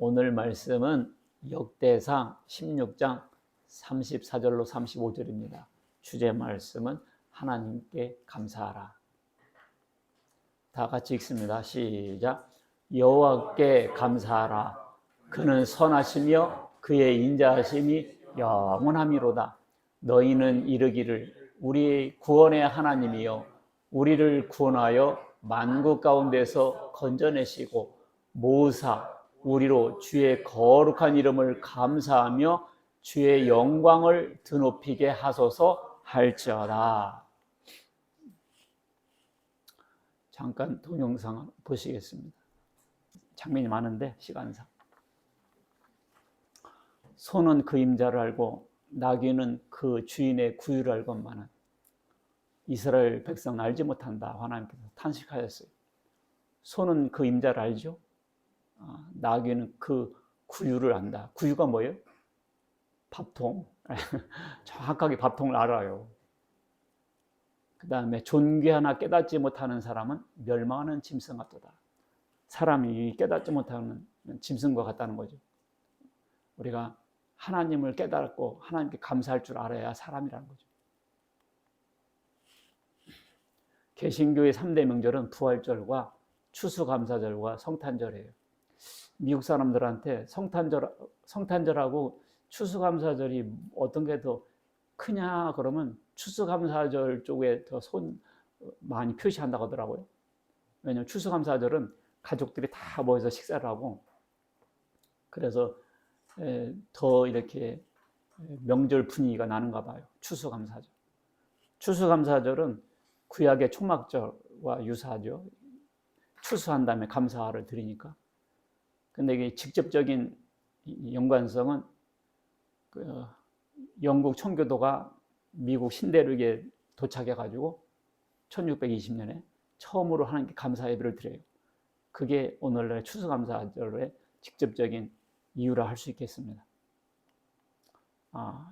오늘 말씀은 역대상 16장 34절로 35절입니다. 주제 말씀은 하나님께 감사하라. 다 같이 읽습니다. 시작. 여호와께 감사하라. 그는 선하시며 그의 인자하심이 영원함이로다. 너희는 이르기를 우리 구원의 하나님이여 우리를 구원하여 만국 가운데서 건져내시고 모으사 우리로 주의 거룩한 이름을 감사하며 주의 영광을 드높이게 하소서 할지어다. 잠깐 동영상 보시겠습니다. 장면이 많은데 시간상. 소는 그 임자를 알고 나귀는 그 주인의 구유를 알건만은 이스라엘 백성은 알지 못한다. 하나님께서 탄식하였어요. 소는 그 임자를 알죠. 나귀는 그 구유를 안다. 구유가 뭐예요? 밥통. 정확하게 밥통을 알아요. 그 다음에 존귀하나 깨닫지 못하는 사람은 멸망하는 짐승 같도다. 사람이 깨닫지 못하는 짐승과 같다는 거죠. 우리가 하나님을 깨닫고 하나님께 감사할 줄 알아야 사람이라는 거죠. 개신교의 3대 명절은 부활절과 추수감사절과 성탄절이에요. 미국 사람들한테 성탄절하고 추수감사절이 어떤 게 더 크냐 그러면 추수감사절 쪽에 더 손 많이 표시한다고 하더라고요. 왜냐하면 추수감사절은 가족들이 다 모여서 식사를 하고 그래서 더 이렇게 명절 분위기가 나는가 봐요. 추수감사절. 추수감사절은 구약의 초막절과 유사하죠. 추수한 다음에 감사를 드리니까. 근데 이게 직접적인 연관성은 영국 청교도가 미국 신대륙에 도착해가지고 1620년에 처음으로 하나님께 감사 예배를 드려요. 그게 오늘날의 추수감사절의 직접적인 이유라 할 수 있겠습니다.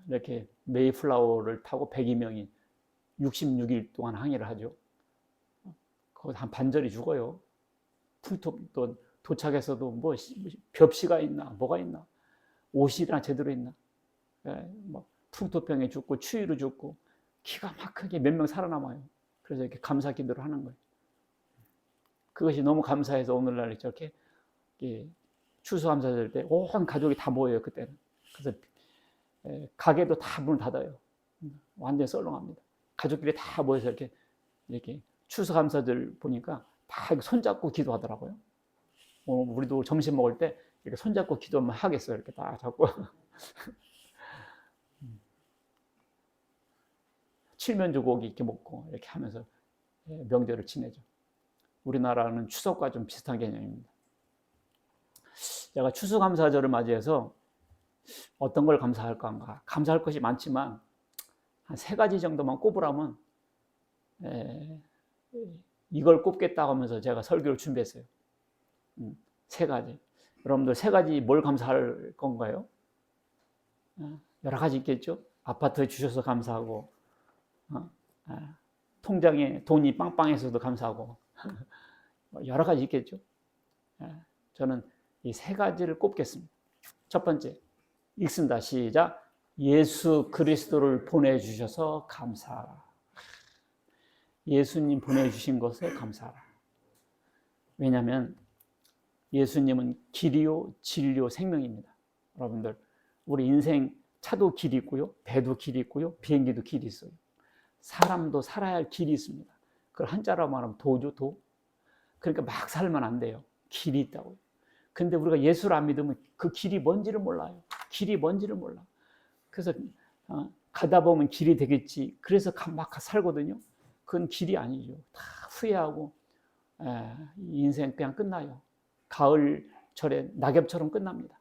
이렇게 메이플라워를 타고 102명이 66일 동안 항해를 하죠. 거기 한 반절이 죽어요. 또 도착해서도 뭐 벽시가 있나 뭐가 있나 옷이나 제대로 있나 뭐 풍토병에 죽고 추위로 죽고 기가 막히게 몇 명 살아남아요. 그래서 이렇게 감사 기도를 하는 거예요. 그것이 너무 감사해서 오늘날 이렇게 추수감사절 때 온 가족이 다 모여요. 그때는. 그래서 가게도 다 문을 닫아요. 완전히 썰렁합니다. 가족들이 다 모여서 이렇게 추수감사절 보니까 다 손잡고 기도하더라고요. 우리도 점심 먹을 때 이렇게 손잡고 기도만 하겠어요. 이렇게 다 잡고. 칠면조 고기 이렇게 먹고 이렇게 하면서 명절을 지내죠. 우리나라는 추석과 좀 비슷한 개념입니다. 제가 추수감사절을 맞이해서 어떤 걸 감사할까? 감사할 것이 많지만 한 3가지 정도만 꼽으라면 이걸 꼽겠다고 하면서 제가 설교를 준비했어요. 3가지. 여러분들 3가지 뭘 감사할 건가요? 여러 가지 있겠죠? 아파트 주셔서 감사하고 통장에 돈이 빵빵해서도 감사하고 여러 가지 있겠죠? 저는 이 3가지를 꼽겠습니다. 첫 번째, 읽습니다. 시작. 예수 그리스도를 보내주셔서 감사하라. 예수님 보내주신 것에 감사하라. 왜냐하면 예수님은 길이요, 진리요, 생명입니다. 여러분들, 우리 인생 차도 길이 있고요, 배도 길이 있고요, 비행기도 길이 있어요. 사람도 살아야 할 길이 있습니다. 그걸 한자로 말하면 도죠, 도. 그러니까 막 살면 안 돼요. 길이 있다고요. 근데 우리가 예수를 안 믿으면 그 길이 뭔지를 몰라요. 길이 뭔지를 몰라. 그래서 가다 보면 길이 되겠지. 그래서 막 살거든요. 그건 길이 아니죠. 다 후회하고 인생 그냥 끝나요. 가을철에 낙엽처럼 끝납니다.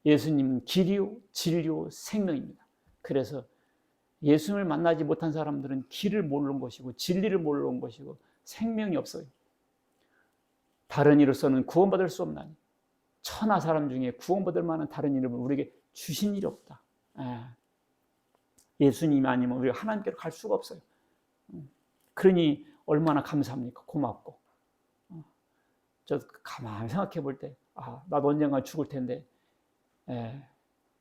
예수님은 길이요, 진리요, 생명입니다. 그래서 예수님을 만나지 못한 사람들은 길을 모르는 것이고 진리를 모르는 것이고 생명이 없어요. 다른 이로서는 구원받을 수 없나니 천하 사람 중에 구원받을 만한 다른 이름을 우리에게 주신 일이 없다. 예수님이 아니면 우리가 하나님께로 갈 수가 없어요. 그러니 얼마나 감사합니까? 고맙고. 저 가만히 생각해 볼 때, 나도 언젠가 죽을 텐데,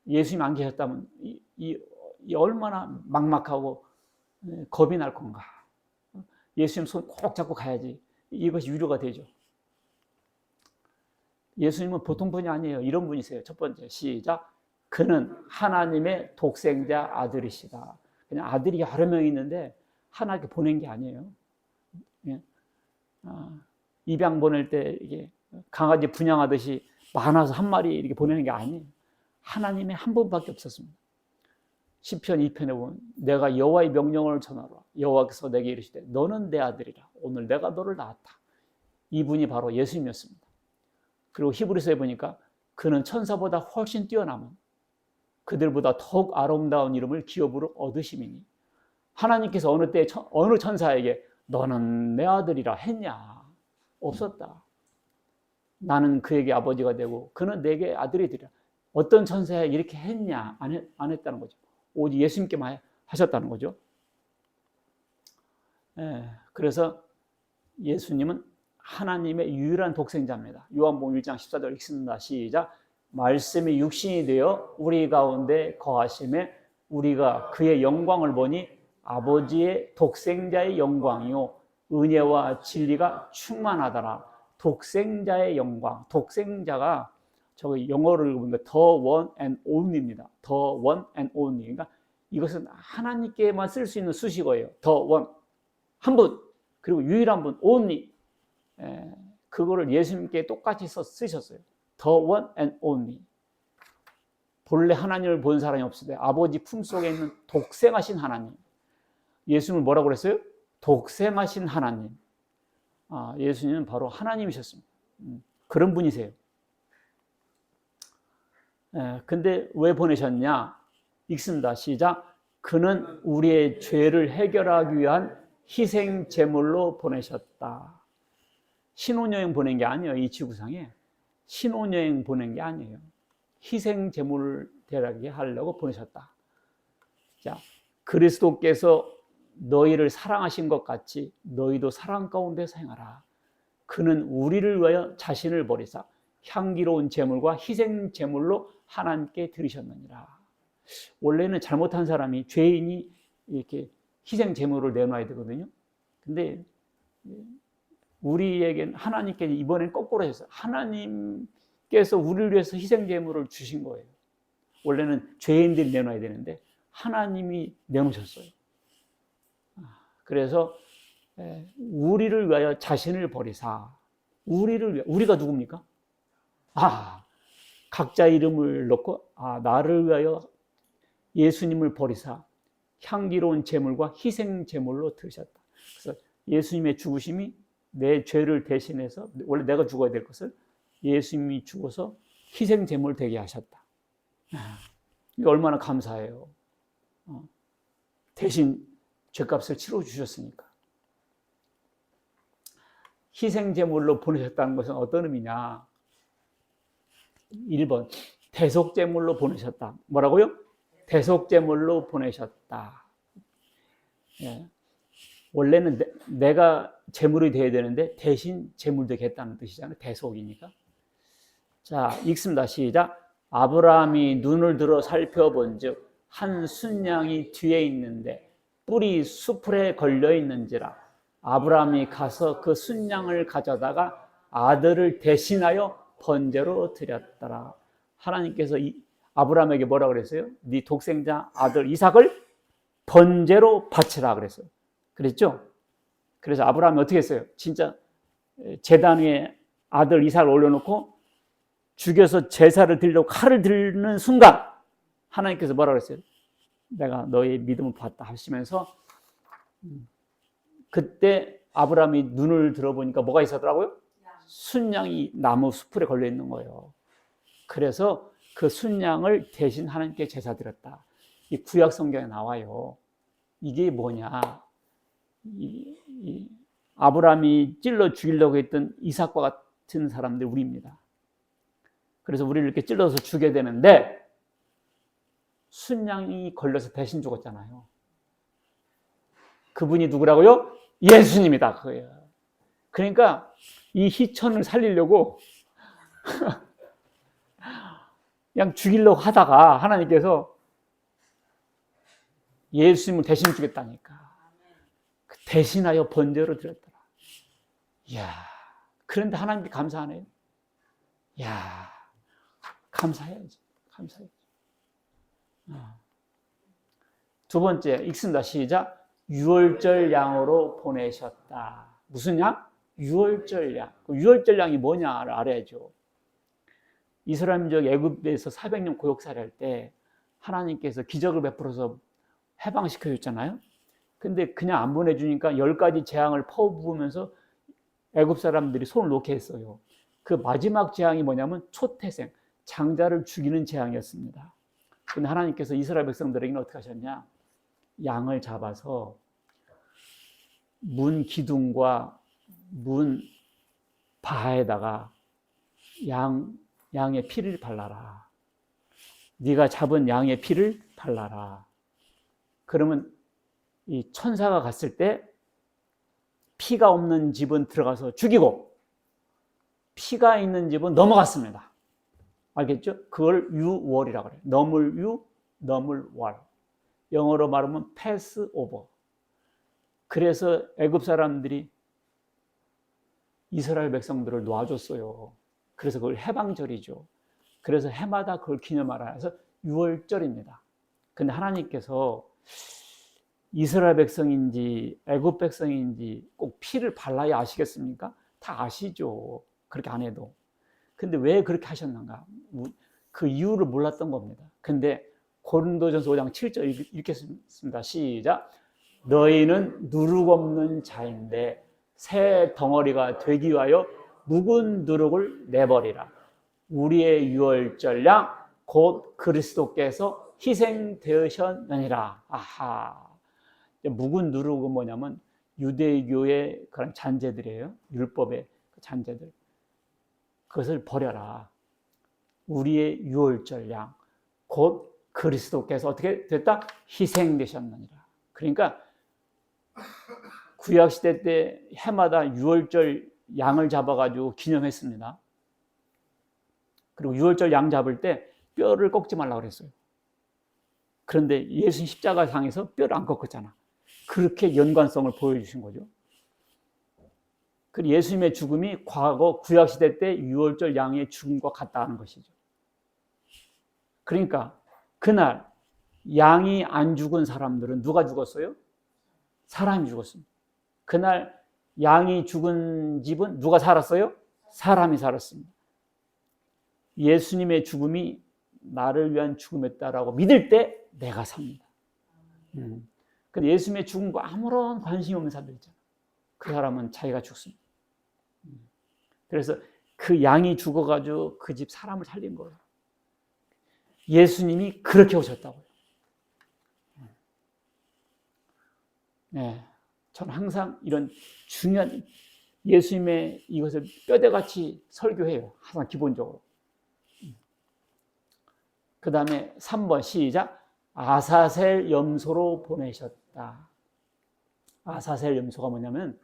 예수님 안 계셨다면 이 얼마나 막막하고 겁이 날 건가. 예수님 손 꼭 잡고 가야지. 이것이 위로가 되죠. 예수님은 보통 분이 아니에요. 이런 분이세요. 첫 번째, 시작. 그는 하나님의 독생자 아들이시다. 그냥 아들이 여러 명 있는데 하나님께 보낸 게 아니에요. 입양 보낼 때 이게 강아지 분양하듯이 많아서 한 마리 이렇게 보내는 게 아니에요. 하나님의 한 분밖에 없었습니다. 시편 2편에 보면 내가 여호와의 명령을 전하라. 여호와께서 내게 이르시되 너는 내 아들이라. 오늘 내가 너를 낳았다. 이분이 바로 예수님이었습니다. 그리고 히브리서에 보니까 그는 천사보다 훨씬 뛰어남은 그들보다 더욱 아름다운 이름을 기업으로 얻으심이니 하나님께서 어느 때 어느 천사에게 너는 내 아들이라 했냐? 없었다. 나는 그에게 아버지가 되고 그는 내게 아들이 되리라. 어떤 천사에 이렇게 했냐? 안 했다는 거죠. 오직 예수님께만 하셨다는 거죠. 그래서 예수님은 하나님의 유일한 독생자입니다. 요한복음 1장 14절 읽습니다. 시작. 말씀이 육신이 되어 우리 가운데 거하심에 우리가 그의 영광을 보니 아버지의 독생자의 영광이요 은혜와 진리가 충만하더라. 독생자의 영광. 독생자가 저기 영어를 보면 the one and only입니다. the one and only. 그러니까 이것은 하나님께만 쓸 수 있는 수식어예요. the one. 한 분. 그리고 유일한 분. only. 그거를 예수님께 똑같이 쓰셨어요. The one and only. 본래 하나님을 본 사람이 없으되 아버지 품속에 있는 독생하신 하나님. 예수님을 뭐라고 그랬어요? 독생하신 하나님. 예수님은 바로 하나님이셨습니다. 그런 분이세요. 근데 왜 보내셨냐? 읽습니다. 시작. 그는 우리의 죄를 해결하기 위한 희생 제물로 보내셨다. 신혼여행 보낸 게 아니에요. 이 지구상에 신혼여행 보낸 게 아니에요. 희생 제물을 대하게 하려고 보내셨다. 자, 그리스도께서 너희를 사랑하신 것 같이 너희도 사랑 가운데 행하라. 그는 우리를 위하여 자신을 버리사 향기로운 제물과 희생 제물로 하나님께 드리셨느니라. 원래는 잘못한 사람이 죄인이 이렇게 희생 제물을 내놔야 되거든요. 근데 우리에겐 하나님께 이번엔 거꾸로 했어요. 하나님께서 우리를 위해서 희생 제물을 주신 거예요. 원래는 죄인들이 내놔야 되는데 하나님이 내놓으셨어요. 그래서 우리를 위하여 자신을 버리사 우리를 위하여, 우리가 누굽니까? 각자 이름을 넣고 나를 위하여 예수님을 버리사 향기로운 제물과 희생 제물로 드셨다. 그래서 예수님의 죽으심이 내 죄를 대신해서 원래 내가 죽어야 될 것을 예수님이 죽어서 희생 제물 되게 하셨다. 이게 얼마나 감사해요. 대신 죄값을 치러 주셨으니까. 희생 제물로 보내셨다는 것은 어떤 의미냐? 1번 대속 제물로 보내셨다. 뭐라고요? 대속 제물로 보내셨다. 원래는 내가 제물이 되어야 되는데 대신 제물 되게 했다는 뜻이잖아요. 대속이니까. 자, 읽습니다. 시작. 아브라함이 눈을 들어 살펴본즉 한 순양이 뒤에 있는데 뿔이 수풀에 걸려 있는지라 아브라함이 가서 그 순양을 가져다가 아들을 대신하여 번제로 드렸더라. 하나님께서 아브라함에게 뭐라 그랬어요? 네 독생자 아들 이삭을 번제로 바치라 그랬어요. 그랬죠? 그래서 아브라함이 어떻게 했어요? 진짜 제단 위에 아들 이삭을 올려놓고 죽여서 제사를 드리려고 칼을 들는 순간 하나님께서 뭐라 그랬어요? 내가 너의 믿음을 봤다 하시면서 그때 아브라함이 눈을 들어보니까 뭐가 있었더라고요? 순양이 나무 숲풀에 걸려 있는 거예요. 그래서 그 순양을 대신 하나님께 제사 드렸다. 이 구약 성경에 나와요. 이게 뭐냐? 아브라함이 찔러 죽이려고 했던 이삭과 같은 사람들 우리입니다. 그래서 우리를 이렇게 찔러서 죽게 되는데 순양이 걸려서 대신 죽었잖아요. 그분이 누구라고요? 예수님이다 그거예요. 그러니까 이 희천을 살리려고 그냥 죽이려고 하다가 하나님께서 예수님을 대신 주겠다니까. 대신하여 번제로 드렸더라. 이야, 그런데 하나님께 감사 안 해요? 이야, 감사해야지. 감사해야지. 두 번째, 읽습니다. 시작. 유월절 양으로 보내셨다. 무슨 양? 유월절 양. 유월절 양이 뭐냐를 알아야죠. 이스라엘 민족 애굽에서 400년 고역살이 할 때 하나님께서 기적을 베풀어서 해방시켜줬잖아요. 근데 그냥 안 보내주니까 10가지 재앙을 퍼부으면서 애굽 사람들이 손을 놓게 했어요. 그 마지막 재앙이 뭐냐면 초태생, 장자를 죽이는 재앙이었습니다. 근데 하나님께서 이스라엘 백성들에게는 어떻게 하셨냐? 양을 잡아서 문 기둥과 문 바에다가 양의 피를 발라라. 네가 잡은 양의 피를 발라라. 그러면 이 천사가 갔을 때 피가 없는 집은 들어가서 죽이고 피가 있는 집은 넘어갔습니다. 알겠죠? 그걸 유월이라고 그래요. 넘을 유, 넘을 월. 영어로 말하면 패스 오버. 그래서 애굽 사람들이 이스라엘 백성들을 놓아줬어요. 그래서 그걸 해방절이죠. 그래서 해마다 그걸 기념하라 해서 유월절입니다. 근데 하나님께서 이스라엘 백성인지 애굽 백성인지 꼭 피를 발라야 아시겠습니까? 다 아시죠. 그렇게 안 해도. 근데 왜 그렇게 하셨는가? 그 이유를 몰랐던 겁니다. 근데 고린도전서 5장 7절 읽겠습니다. 시작. 너희는 누룩 없는 자인데 새 덩어리가 되기 위하여 묵은 누룩을 내버리라. 우리의 유월절 양 곧 그리스도께서 희생되셨느니라. 아하. 묵은 누룩은 뭐냐면 유대교의 그런 잔재들이에요. 율법의 잔재들. 그것을 버려라. 우리의 유월절 양 곧 그리스도께서 어떻게 됐다? 희생되셨느니라. 그러니까 구약시대 때 해마다 유월절 양을 잡아가지고 기념했습니다. 그리고 유월절 양 잡을 때 뼈를 꺾지 말라고 그랬어요. 그런데 예수님 십자가상에서 뼈를 안 꺾었잖아. 그렇게 연관성을 보여주신 거죠. 그리고 예수님의 죽음이 과거 구약시대 때 유월절 양의 죽음과 같다는 것이죠. 그러니까 그날 양이 안 죽은 사람들은 누가 죽었어요? 사람이 죽었습니다. 그날 양이 죽은 집은 누가 살았어요? 사람이 살았습니다. 예수님의 죽음이 나를 위한 죽음이었다라고 믿을 때 내가 삽니다. 근데 예수님의 죽음과 아무런 관심이 없는 사람들 있잖아요. 그 사람은 자기가 죽습니다. 그래서 그 양이 죽어가지고 그 집 사람을 살린 거예요. 예수님이 그렇게 오셨다고요. 네, 저는 항상 이런 중요한 예수님의 이것을 뼈대같이 설교해요. 항상 기본적으로. 그 다음에 3번 시작. 아사셀 염소로 보내셨다. 아사셀 염소가 뭐냐면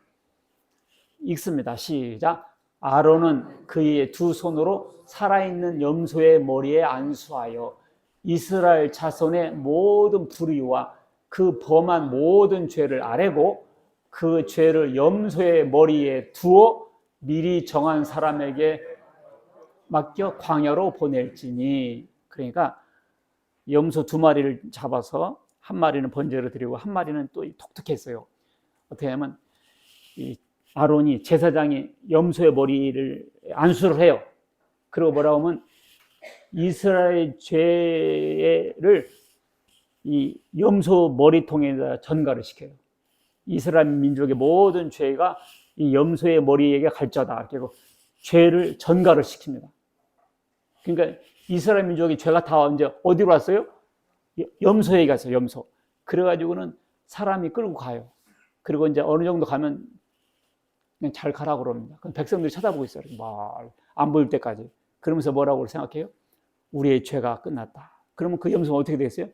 읽습니다. 시작. 아론은 그의 두 손으로 살아있는 염소의 머리에 안수하여 이스라엘 자손의 모든 불의와 그 범한 모든 죄를 아뢰고 그 죄를 염소의 머리에 두어 미리 정한 사람에게 맡겨 광야로 보낼지니. 그러니까 염소 2마리를 잡아서 한 마리는 번제로 드리고 한 마리는 또 독특했어요. 어떻게 하면 이 아론이 제사장이 염소의 머리를 안수를 해요. 그리고 뭐라고 하면 이스라엘 죄를 이 염소 머리통에다 전가를 시켜요. 이스라엘 민족의 모든 죄가 이 염소의 머리에게 갈자다. 그리고 죄를 전가를 시킵니다. 그러니까 이스라엘 민족의 죄가 다 이제 어디로 왔어요? 염소에게 갔어요. 염소. 그래가지고는 사람이 끌고 가요. 그리고 이제 어느 정도 가면 그냥 잘 가라고 그럽니다. 그럼 백성들이 쳐다보고 있어요. 막 안 보일 때까지. 그러면서 뭐라고 생각해요? 우리의 죄가 끝났다. 그러면 그 염소가 어떻게 되겠어요?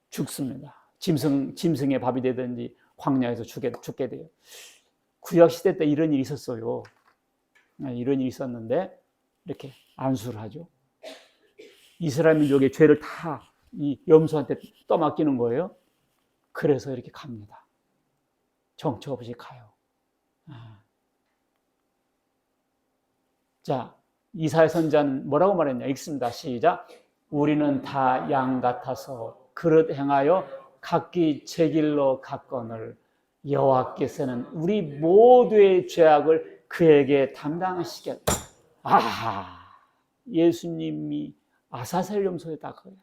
죽습니다. 짐승의 밥이 되든지 광야에서 죽게 돼요. 구약 시대 때 이런 일이 있었어요. 이런 일이 있었는데 이렇게 안수를 하죠. 이스라엘 민족의 죄를 다 이 염소한테 떠맡기는 거예요. 그래서 이렇게 갑니다. 정처 없이 가요. 자, 이사야 선지자는 뭐라고 말했냐? 읽습니다. 시작. 우리는 다 양 같아서 그릇 행하여 각기 제 길로 갔거늘 여호와께서는 우리 모두의 죄악을 그에게 담당하시겠다. 예수님이 아사셀 염소였다 그거야.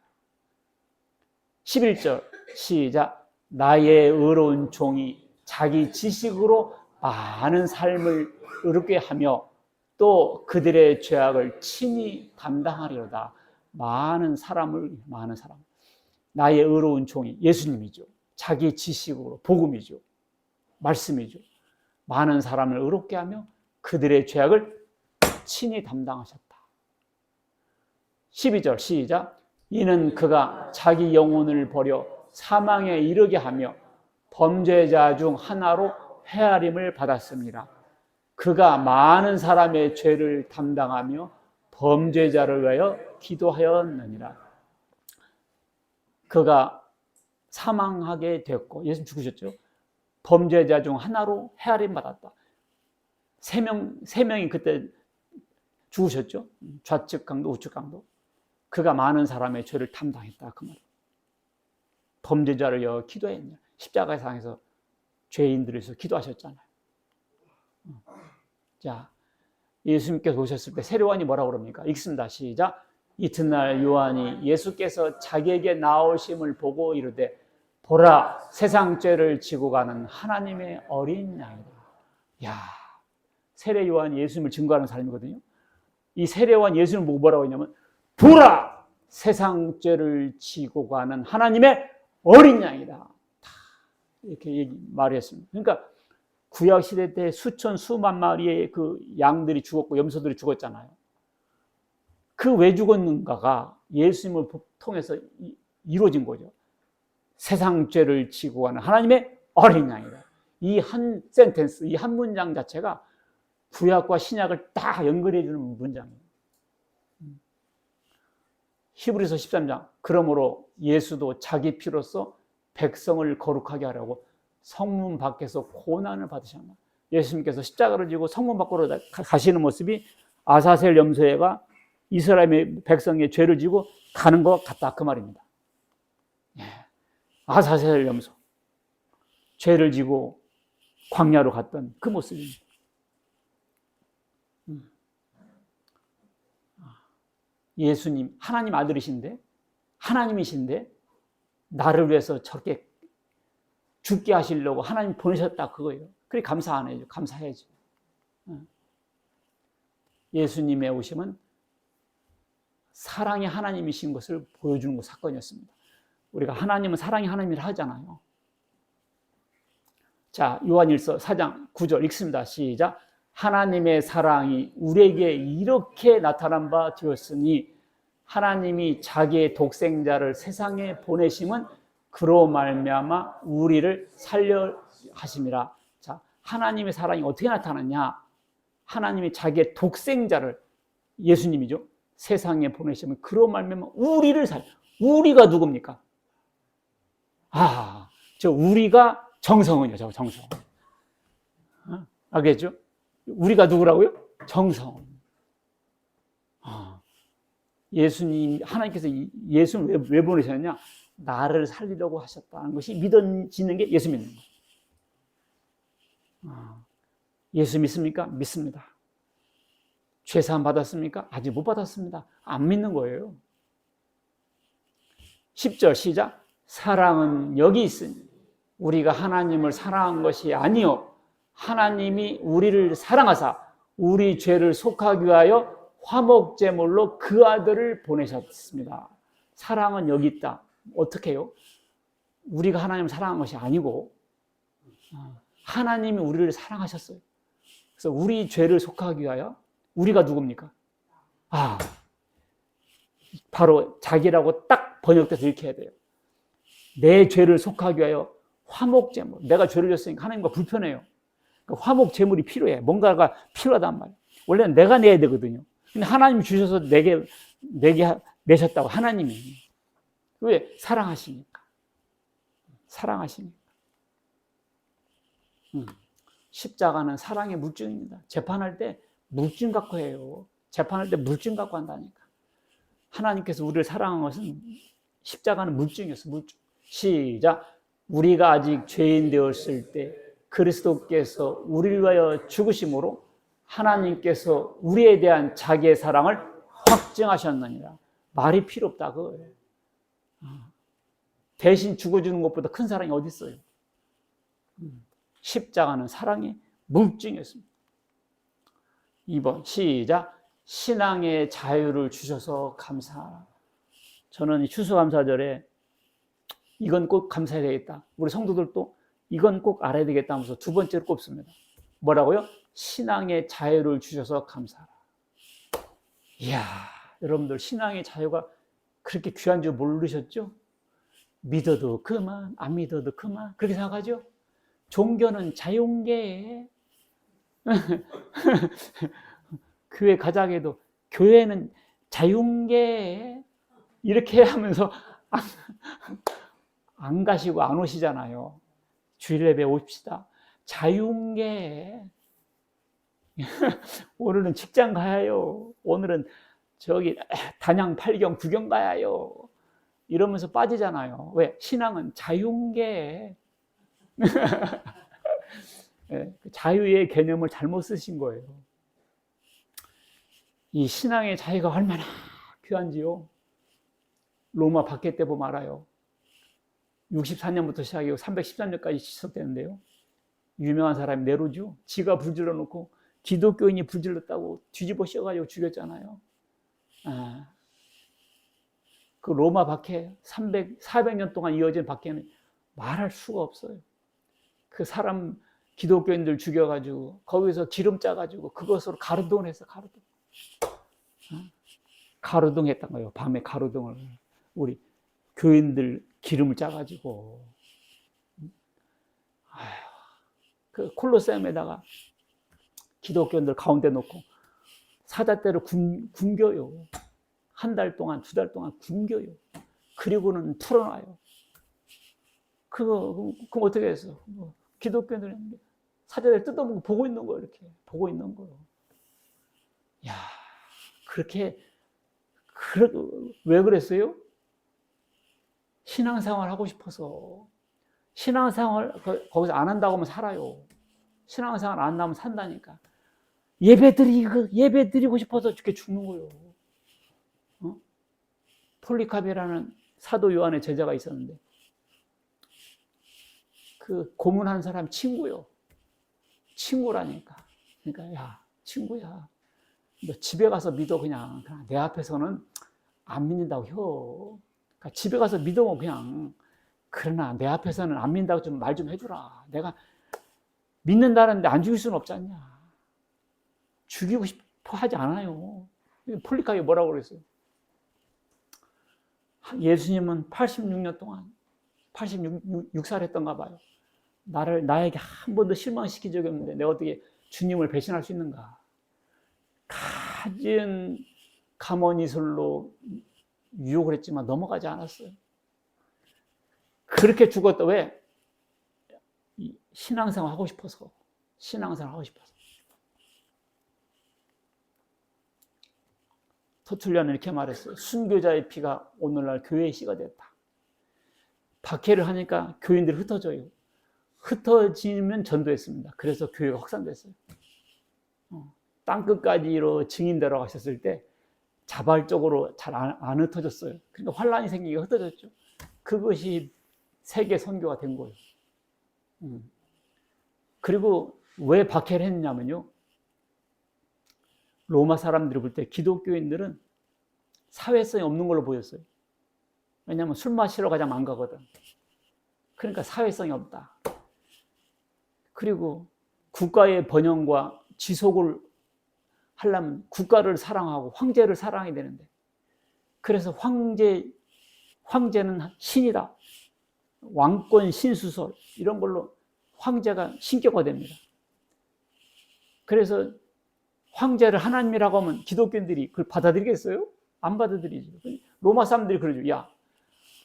11절 시작. 나의 의로운 종이 자기 지식으로 많은 삶을 의롭게 하며 또 그들의 죄악을 친히 담당하리로다. 많은 사람. 나의 의로운 종이 예수님이죠. 자기 지식으로 복음이죠. 말씀이죠. 많은 사람을 의롭게 하며 그들의 죄악을 친히 담당하셨다. 12절 시작. 이는 그가 자기 영혼을 버려 사망에 이르게 하며 범죄자 중 하나로 헤아림을 받았습니다. 그가 많은 사람의 죄를 담당하며 범죄자를 위하여 기도하였느니라. 그가 사망하게 됐고 예수님 죽으셨죠. 범죄자 중 하나로 헤아림 받았다. 세 명이 그때 죽으셨죠. 좌측 강도, 우측 강도. 그가 많은 사람의 죄를 담당했다 그 말. 범죄자를 위하여 기도했냐. 십자가의 상에서 죄인들을 위해서 기도하셨잖아요. 자, 예수님께서 오셨을 때 세례요한이 뭐라고 그럽니까? 읽습니다. 시작. 이튿날 요한이 예수께서 자기에게 나오심을 보고 이르되 보라 세상 죄를 지고 가는 하나님의 어린 양이다. 야, 세례요한이 예수님을 증거하는 사람이거든요. 이 세례요한 예수님을 보고 뭐라고 했냐면 보라 세상 죄를 지고 가는 하나님의 어린 양이다. 이렇게 말했습니다. 그러니까 구약 시대 때 수만 마리의 그 양들이 죽었고 염소들이 죽었잖아요. 그 왜 죽었는가가 예수님을 통해서 이루어진 거죠. 세상 죄를 지고 가는 하나님의 어린 양이다. 이 한 센텐스, 이 한 문장 자체가 구약과 신약을 다 연결해 주는 문장이에요. 히브리서 13장. 그러므로 예수도 자기 피로써 백성을 거룩하게 하려고 성문 밖에서 고난을 받으셨나. 예수님께서 십자가를 지고 성문 밖으로 가시는 모습이 아사셀 염소가 이스라엘 백성의 죄를 지고 가는 것 같다 그 말입니다. 아사셀 염소 죄를 지고 광야로 갔던 그 모습입니다. 예수님 하나님 아들이신데 하나님이신데 나를 위해서 저렇게 죽게 하시려고 하나님 보내셨다 그거예요. 그래 감사 안 해요. 감사해야지. 예수님의 오심은 사랑의 하나님이신 것을 보여주는 사건이었습니다. 우리가 하나님은 사랑의 하나님이라 하잖아요. 자, 요한일서 4장 9절 읽습니다. 시작. 하나님의 사랑이 우리에게 이렇게 나타난 바 되었으니 하나님이 자기의 독생자를 세상에 보내심은 그로 말미암아 우리를 살려 하심이라. 자, 하나님의 사랑이 어떻게 나타났냐? 하나님이 자기의 독생자를 예수님이죠. 세상에 보내시면 그로 말미암아 우리를 살려. 우리가 누굽니까? 저 우리가 정성은요. 저 정성. 알겠죠? 우리가 누구라고요? 정성. 예수님, 하나님께서 예수를 왜 보내셨느냐? 나를 살리려고 하셨다는 것이 믿어지는 게 예수 믿는 거예요. 예수 믿습니까? 믿습니다. 죄사함 받았습니까? 아직 못 받았습니다. 안 믿는 거예요. 10절 시작. 사랑은 여기 있으니 우리가 하나님을 사랑한 것이 아니요 하나님이 우리를 사랑하사 우리 죄를 속하기 위하여 화목제물로 그 아들을 보내셨습니다. 사랑은 여기 있다. 어떻게 해요? 우리가 하나님을 사랑한 것이 아니고 하나님이 우리를 사랑하셨어요. 그래서 우리 죄를 속하기 위하여 우리가 누굽니까? 바로 자기라고 딱 번역돼서 이렇게 해야 돼요. 내 죄를 속하기 위하여 화목제물. 내가 죄를 졌으니까 하나님과 불편해요. 그러니까 화목제물이 필요해. 뭔가가 필요하단 말이에요. 원래는 내가 내야 되거든요. 근데 하나님이 주셔서 내셨다고, 하나님이. 왜? 사랑하시니까. 사랑하시니까. 십자가는 사랑의 물증입니다. 재판할 때 물증 갖고 해요. 재판할 때 물증 갖고 한다니까. 하나님께서 우리를 사랑한 것은, 십자가는 물증이었어, 물증. 시작. 우리가 아직 죄인 되었을 때 그리스도께서 우리를 위하여 죽으심으로 하나님께서 우리에 대한 자기의 사랑을 확증하셨느니라. 말이 필요 없다, 그거예요. 대신 죽어주는 것보다 큰 사랑이 어디 있어요? 십자가는 사랑의 물증이었습니다. 2번 시작. 신앙의 자유를 주셔서 감사하라. 저는 이 추수감사절에 이건 꼭 감사해야 되겠다, 우리 성도들도 이건 꼭 알아야 되겠다 하면서 두 번째로 꼽습니다. 뭐라고요? 신앙의 자유를 주셔서 감사하라. 이야, 여러분들 신앙의 자유가 그렇게 귀한 줄 모르셨죠? 믿어도 그만, 안 믿어도 그만, 그렇게 생각하죠? 종교는 자유인게. 교회 가자게도 교회는 자유인게, 이렇게 하면서 안 가시고 안 오시잖아요. 주일 예배 오십시다. 자유인게. 오늘은 직장 가야요. 오늘은 저기 단양 팔경 구경 가야요. 이러면서 빠지잖아요. 왜? 신앙은 자유인게. 네, 자유의 개념을 잘못 쓰신 거예요. 이 신앙의 자유가 얼마나 귀한지요. 로마 박해 때 보면 알아요. 64년부터 시작이고 313년까지 지속되는데요. 유명한 사람이 네로죠. 지가 불질러 놓고 기독교인이 불질렀다고 뒤집어 씌워가지고 죽였잖아요. 그 로마 박해 400년 동안 이어진 박해는 말할 수가 없어요. 그 사람 기독교인들 죽여가지고 거기서 기름 짜가지고 그것으로 가르동을 했어. 가르동 했던 거예요. 밤에 가르동을. 우리 교인들 기름을 짜가지고. 그 콜로세움에다가 기독교인들 가운데 놓고 사자떼를 굶겨요. 한 달 동안, 두 달 동안 굶겨요. 그리고는 풀어놔요. 그럼 어떻게 했어? 기독교인들은 사자들 뜯어먹고 보고 있는 거예요. 이렇게 보고 있는 거예요. 야, 그렇게 왜 그랬어요? 신앙생활 하고 싶어서. 신앙생활 거기서 안 한다고 하면 살아요. 신앙생활 안 하면 산다니까. 예배 드리고 싶어서 이렇게 죽는 거예요. 폴리카베라는 사도 요한의 제자가 있었는데 그 고문한 사람 친구요. 친구라니까. 그러니까 야, 친구야, 너 집에 가서 믿어. 그냥 내 앞에서는 안 믿는다고 혀. 그러니까 집에 가서 믿어 그냥. 그러나 내 앞에서는 안 믿는다고 좀 말 좀 해주라. 내가 믿는다는데 안 죽일 수는 없지 않냐. 죽이고 싶어 하지 않아요. 폴리카베 뭐라고 그랬어요? 예수님은 86년 동안 86살 했던가 봐요. 나에게 한 번도 실망시킨 적이 없는데 내가 어떻게 주님을 배신할 수 있는가. 갖은 가모니술로 유혹을 했지만 넘어가지 않았어요. 그렇게 죽었다. 왜? 신앙생활 하고 싶어서. 신앙생활 하고 싶어서. 터툴리안은 이렇게 말했어요. 순교자의 피가 오늘날 교회의 씨가 됐다. 박해를 하니까 교인들이 흩어져요. 흩어지면 전도했습니다. 그래서 교회가 확산됐어요. 땅끝까지로 증인되러 가셨을 때 자발적으로 잘 안 흩어졌어요. 그러니까 환란이 생기게 흩어졌죠. 그것이 세계 선교가 된 거예요. 그리고 왜 박해를 했냐면요. 로마 사람들이 볼 때 기독교인들은 사회성이 없는 걸로 보였어요. 왜냐하면 술 마시러 가자면 안 가거든. 그러니까 사회성이 없다. 그리고 국가의 번영과 지속을 하려면 국가를 사랑하고 황제를 사랑해야 되는데, 그래서 황제는 신이다. 왕권 신수설 이런 걸로 황제가 신격화됩니다. 그래서 황제를 하나님이라고 하면 기독교인들이 그걸 받아들이겠어요? 안 받아들이죠. 로마 사람들이 그러죠. 야,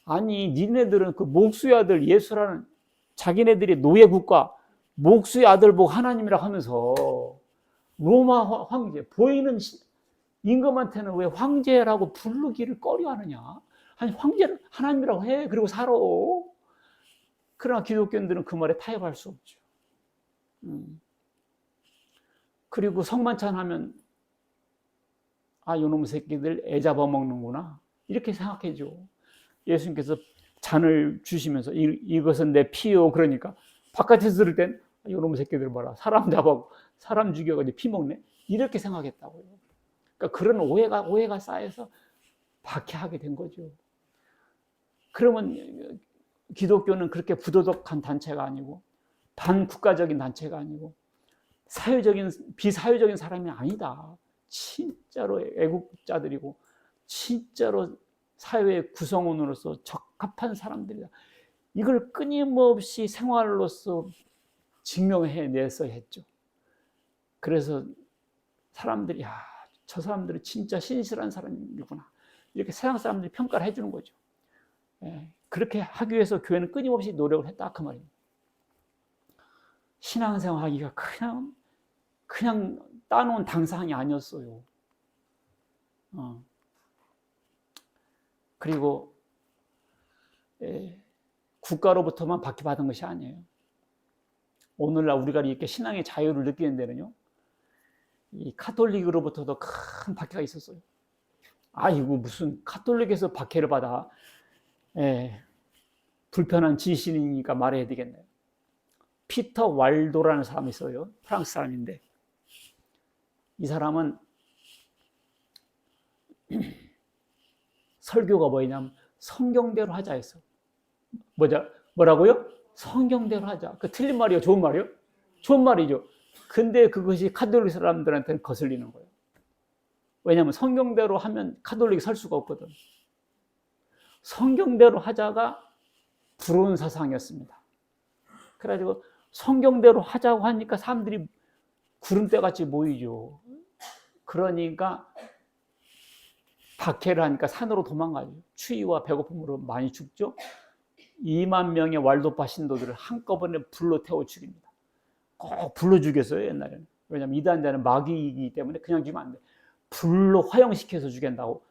아니 니네들은 그 목수의 아들 예수라는 자기네들이 노예국가 목수의 아들 보고 하나님이라고 하면서 로마 황제 보이는 임금한테는 왜 황제라고 부르기를 꺼려하느냐? 아니 황제를 하나님이라고 해. 그리고 살아. 그러나 기독교인들은 그 말에 타협할 수 없죠. 그리고 성만찬하면 아, 요놈 새끼들 애 잡아먹는구나 이렇게 생각해줘. 예수님께서 잔을 주시면서 이것은 내 피요 그러니까 바깥에서 들을 땐 요놈 새끼들 봐라 사람 잡아고 사람 죽여가지고 피 먹네 이렇게 생각했다고요. 그러니까 그런 오해가 쌓여서 박해하게 된 거죠. 그러면 기독교는 그렇게 부도덕한 단체가 아니고 반국가적인 단체가 아니고 비사회적인 사람이 아니다. 진짜로 애국자들이고 진짜로 사회의 구성원으로서 적합한 사람들이다. 이걸 끊임없이 생활로서 증명해내서 했죠. 그래서 사람들이 저 사람들은 진짜 신실한 사람이구나 이렇게 세상 사람들이 평가를 해주는 거죠. 그렇게 하기 위해서 교회는 끊임없이 노력을 했다 그 말입니다. 신앙생활 하기가 그냥 따놓은 당상이 아니었어요. 그리고 국가로부터만 박해받은 것이 아니에요. 오늘날 우리가 이렇게 신앙의 자유를 느끼는 데는요, 이 카톨릭으로부터도 큰 박해가 있었어요. 이거 무슨 카톨릭에서 박해를 받아? 불편한 지신이니까 말해야 되겠네요. 피터 왈도라는 사람이 있어요. 프랑스 사람인데 이 사람은 설교가 뭐냐면 성경대로 하자 했어. 뭐라고요? 성경대로 하자. 그 틀린 말이요? 좋은 말이요? 좋은 말이죠. 근데 그것이 카톨릭 사람들한테는 거슬리는 거예요. 왜냐하면 성경대로 하면 카톨릭이 설 수가 없거든. 성경대로 하자가 불온 사상이었습니다. 그래가지고 성경대로 하자고 하니까 사람들이 구름대같이 모이죠. 그러니까 박해를 하니까 산으로 도망가죠. 추위와 배고픔으로 많이 죽죠. 2만 명의 왈도파 신도들을 한꺼번에 불로 태워 죽입니다. 꼭 불로 죽였어요 옛날에는. 왜냐하면 이단자는 마귀이기 때문에 그냥 죽이면 안 돼. 불로 화형시켜서 죽인다고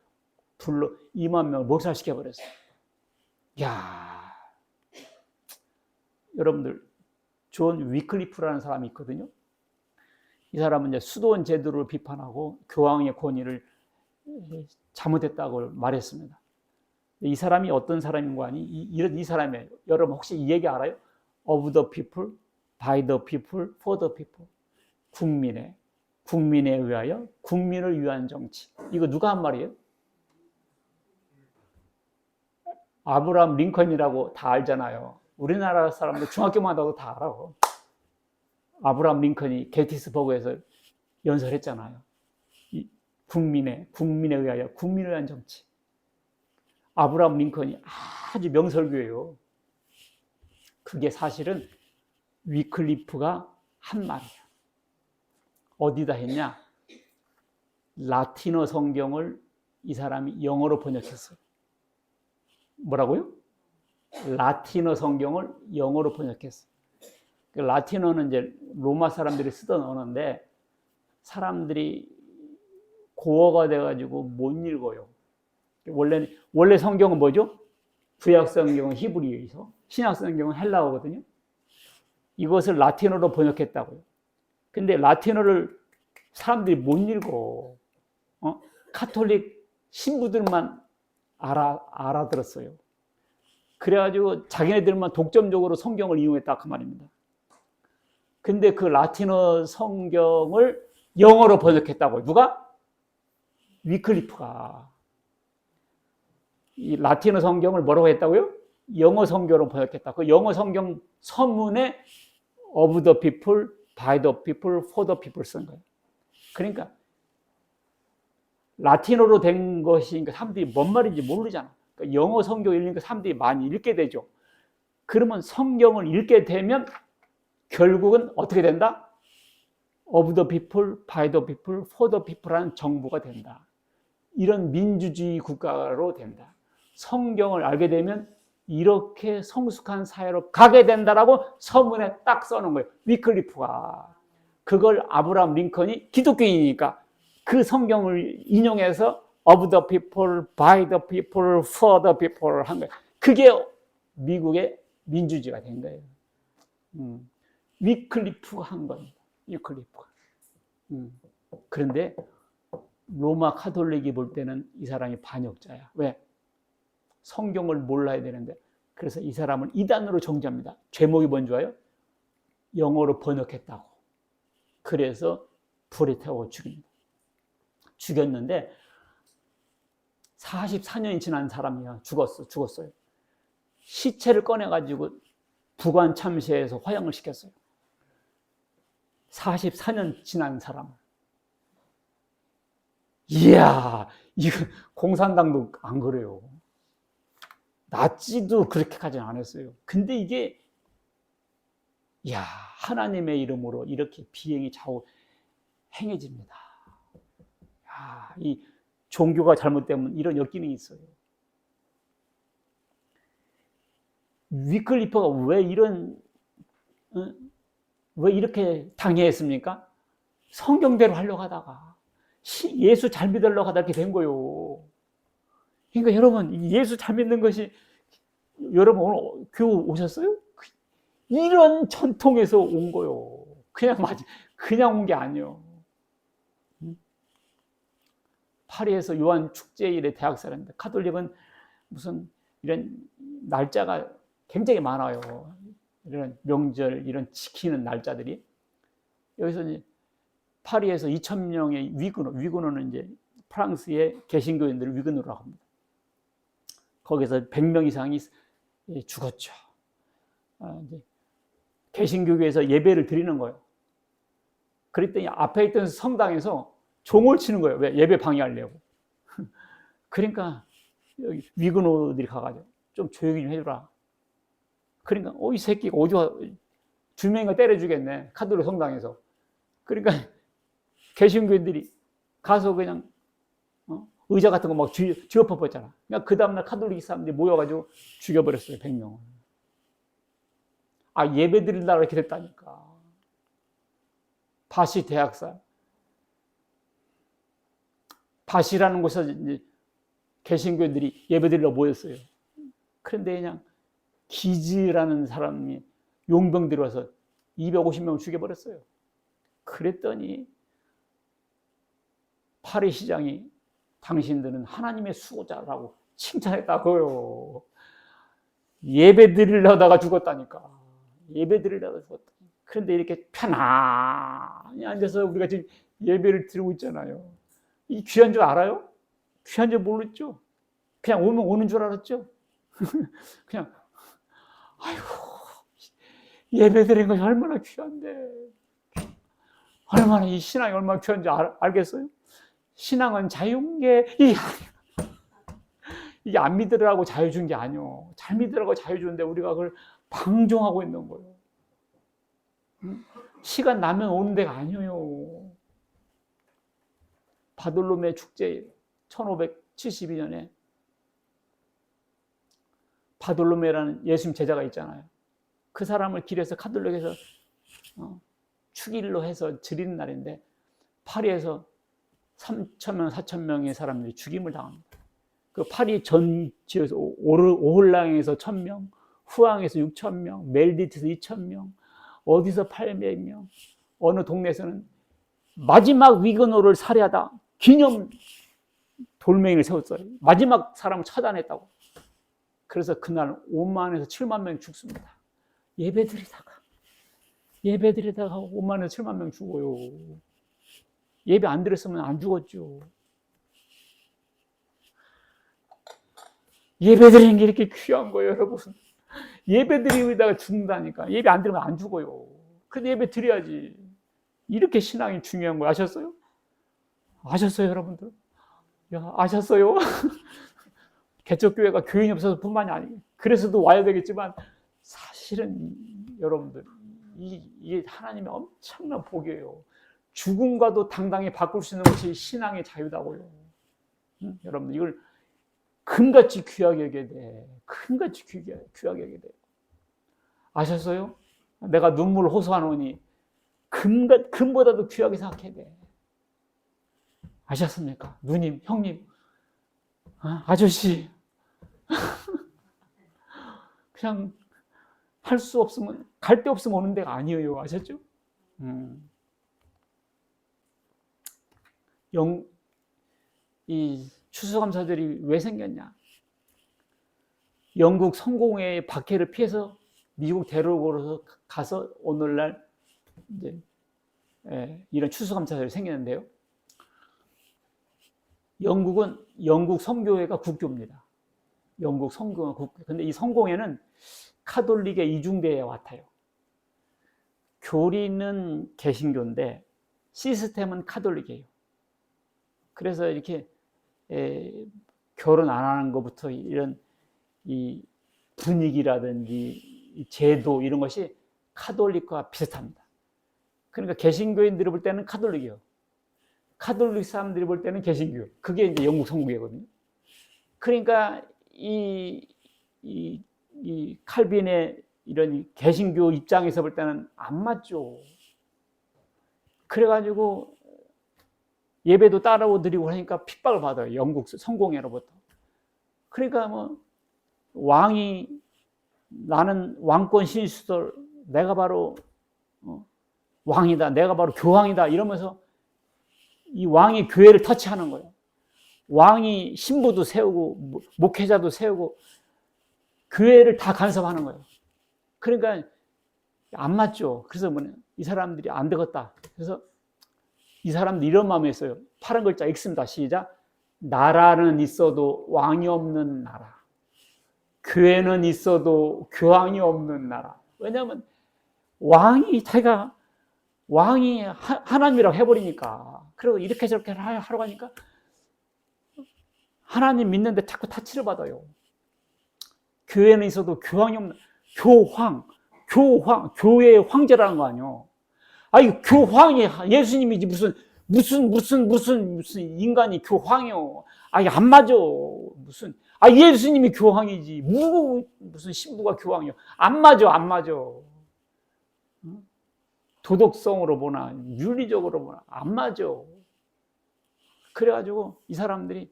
불로 2만 명을 몰살시켜버렸어요. 야, 여러분들 존 위클리프라는 사람이 있거든요. 이 사람은 이제 수도원 제도를 비판하고 교황의 권위를 잘못했다고 말했습니다. 이 사람이 어떤 사람인 거 아니? 이 사람이에요. 여러분 혹시 이 얘기 알아요? Of the people, by the people, for the people. 국민에 의하여, 국민을 위한 정치. 이거 누가 한 말이에요? 아브라함 링컨이라고 다 알잖아요. 우리나라 사람들 중학교만 가도 다 알아. 아브라함 링컨이 게티스버그에서 연설했잖아요. 국민에 의하여, 국민을 위한 정치. 아브라함 링컨이 아주 명설교예요. 그게 사실은 위클리프가 한 말이에요. 어디다 했냐? 라틴어 성경을 이 사람이 영어로 번역했어요. 뭐라고요? 라틴어 성경을 영어로 번역했어요. 라틴어는 이제 로마 사람들이 쓰던 언어인데 사람들이 고어가 돼가지고 못 읽어요. 원래 성경은 뭐죠? 구약 성경은 히브리어에서 신약 성경은 헬라어거든요. 이것을 라틴어로 번역했다고요. 근데 라틴어를 사람들이 못 읽어. 카톨릭 신부들만 알아들었어요. 그래가지고 자기네들만 독점적으로 성경을 이용했다 그 말입니다. 근데 그 라틴어 성경을 영어로 번역했다고요. 누가? 위클리프가. 이 라틴어 성경을 뭐라고 했다고요? 영어 성경으로 번역했다. 그 영어 성경 서문에 of the people, by the people, for the people 쓴 거예요. 그러니까 라틴어로 된 것이니까 사람들이 뭔 말인지 모르잖아. 그러니까 영어 성경 읽으니까 사람들이 많이 읽게 되죠. 그러면 성경을 읽게 되면 결국은 어떻게 된다? of the people, by the people, for the people라는 정부가 된다. 이런 민주주의 국가로 된다. 성경을 알게 되면 이렇게 성숙한 사회로 가게 된다라고 서문에 딱 써놓은 거예요. 위클리프가. 그걸 아브라함 링컨이 기독교인이니까 그 성경을 인용해서 of the people, by the people, for the people 한 거예요. 그게 미국의 민주주의가 된 거예요. 위클리프가 한 겁니다. 위클리프가. 그런데 로마 카톨릭이 볼 때는 이 사람이 반역자야. 왜? 성경을 몰라야 되는데. 그래서 이 사람을 이단으로 정죄합니다. 죄목이 뭔지 알아요? 영어로 번역했다고. 그래서 불에 태워 죽입니다. 죽였는데 44년이 지난 사람이야. 죽었어요. 시체를 꺼내가지고 부관 참시에서 화형을 시켰어요. 44년 지난 사람. 이야, 이거 공산당도 안 그래요. 나치도 그렇게까지는 안 했어요. 근데 이게, 이야, 하나님의 이름으로 이렇게 비행이 좌우 행해집니다. 야, 이 종교가 잘못되면 이런 역기능이 있어요. 위클리프가 왜 이렇게 당해했습니까? 성경대로 하려고 하다가 예수 잘 믿으려고 하다 이렇게 된 거예요. 그러니까 여러분, 예수 잘 믿는 것이, 여러분 오늘 교회 오셨어요? 이런 전통에서 온 거예요. 그냥 온 게 아니에요. 파리에서 요한 축제일에 대학 사람인데, 카톨릭은 무슨 이런 날짜가 굉장히 많아요. 이런 명절, 이런 지키는 날짜들이. 여기서 이제 파리에서 2,000명의 위그노는 이제 프랑스의 개신교인들을 위그노라고 합니다. 거기서 100명 이상이 죽었죠. 이제 개신교회에서 예배를 드리는 거예요. 그랬더니 앞에 있던 성당에서 종을 치는 거예요. 왜? 예배 방해하려고. 그러니까 여기 위그노들이 가가지고 좀 조용히 좀 해주라. 그러니까 이 새끼가 어디가 두 명인가 때려주겠네. 카톨릭 성당에서. 그러니까 개신교인들이 가서 그냥 의자 같은 거 막 쥐어퍼었잖아. 그러니까 그 다음날 카톨릭 사람들이 모여가지고 죽여버렸어요. 100명을. 예배 드리려고 이렇게 됐다니까. 바시 대학살. 바시라는 곳에서 이제 개신교인들이 예배 드리려고 모였어요. 그런데 그냥 기즈라는 사람이 용병들이 와서 250명을 죽여버렸어요. 그랬더니 파리 시장이 당신들은 하나님의 수호자라고 칭찬했다고요. 예배 드리려다가 죽었다니까. 예배 드리려다가 죽었다. 그런데 이렇게 편안히 앉아서 우리가 지금 예배를 드리고 있잖아요. 이 귀한 줄 알아요? 귀한 줄 모르죠? 그냥 오면 오는 줄 알았죠? 그냥, 아이고, 예배 드린 것이 얼마나 귀한데. 얼마나 이 신앙이 얼마나 귀한지 알겠어요? 신앙은 자유인 게 이게 안 믿으라고 자유 준 게 아니요. 잘 믿으라고 자유 주는데 우리가 그걸 방종하고 있는 거예요. 시간 나면 오는 데가 아니에요. 바돌로메 축제 1572년에 바돌로메라는 예수님 제자가 있잖아요. 그 사람을 길에서 카톨릭에서 축일로 해서 드리는 날인데 파리에서 3,000명, 4,000명의 사람들이 죽임을 당합니다. 그 파리 전 지역에서 오홀랑에서 1,000명, 후앙에서 6,000명, 멜디트에서 2,000명, 어디서 800명, 어느 동네에서는 마지막 위그노를 살해하다 기념 돌멩이를 세웠어요. 마지막 사람을 처단했다고. 그래서 그날 5만에서 7만 명이 죽습니다. 예배드리다가 5만에서 7만 명 죽어요. 예배 안 드렸으면 안 죽었죠. 예배 드리는 게 이렇게 귀한 거예요, 여러분. 예배 드리다가 죽는다니까. 예배 안 드리면 안 죽어요. 근데 예배 드려야지. 이렇게 신앙이 중요한 거 아셨어요? 아셨어요, 여러분들? 야, 아셨어요? 개척교회가 교인이 없어서 뿐만이 아니고, 그래서도 와야 되겠지만, 사실은 여러분들, 이게 하나님의 엄청난 복이에요. 죽음과도 당당히 바꿀 수 있는 것이 신앙의 자유다고요. 여러분 이걸 금같이 귀하게 여겨야 돼. 금같이 귀하게 여겨야 돼요. 아셨어요? 내가 눈물 호소하노니 금보다도 귀하게 생각해야 돼. 아셨습니까? 누님, 형님, 아저씨. 그냥 할 수 없으면, 갈 데 없으면 오는 데가 아니에요. 아셨죠? 이 추수감사절이 왜 생겼냐? 영국 성공회의 박해를 피해서 미국 대륙으로 가서 오늘날 이제 이런 추수감사절이 생겼는데요. 영국은 영국 선교회가 국교입니다. 영국 선교회가 국교. 근데 이 성공회는 카톨릭의 이중대에 같아요. 교리는 개신교인데 시스템은 카톨릭이에요. 그래서 이렇게 결혼 안 하는 것부터 이런 이 분위기라든지 이 제도 이런 것이 카톨릭과 비슷합니다. 그러니까 개신교인들이 볼 때는 카톨릭이요. 카톨릭 사람들이 볼 때는 개신교. 그게 이제 영국 성공회거든요. 그러니까 이 칼빈의 이런 개신교 입장에서 볼 때는 안 맞죠. 그래가지고 예배도 따라오 드리고 하니까 핍박을 받아요. 영국 성공회로부터. 그러니까 뭐 왕이 나는 왕권 신수들 내가 바로 왕이다. 내가 바로 교황이다. 이러면서 이 왕이 교회를 터치하는 거예요. 왕이 신부도 세우고 목회자도 세우고 교회를 다 간섭하는 거예요. 그러니까 안 맞죠. 그래서 이 사람들이 안 되겠다. 그래서 이 사람들이 이런 마음이 있어요. 파란 글자 읽습니다. 시작. 나라는 있어도 왕이 없는 나라. 교회는 있어도 교황이 없는 나라. 왜냐하면 자기가 왕이 하나님이라고 해버리니까. 그리고 이렇게 저렇게 하러 가니까 하나님 믿는데 자꾸 타치를 받아요. 교회는 있어도 교황이 없는, 교회의 황제라는 거 아니에요. 아니, 교황이 예수님이지 무슨 인간이 교황이요. 아니, 안 맞아. 예수님이 교황이지. 무슨 신부가 교황이요. 안 맞아. 도덕성으로 보나, 윤리적으로 보나, 안 맞아. 그래가지고 이 사람들이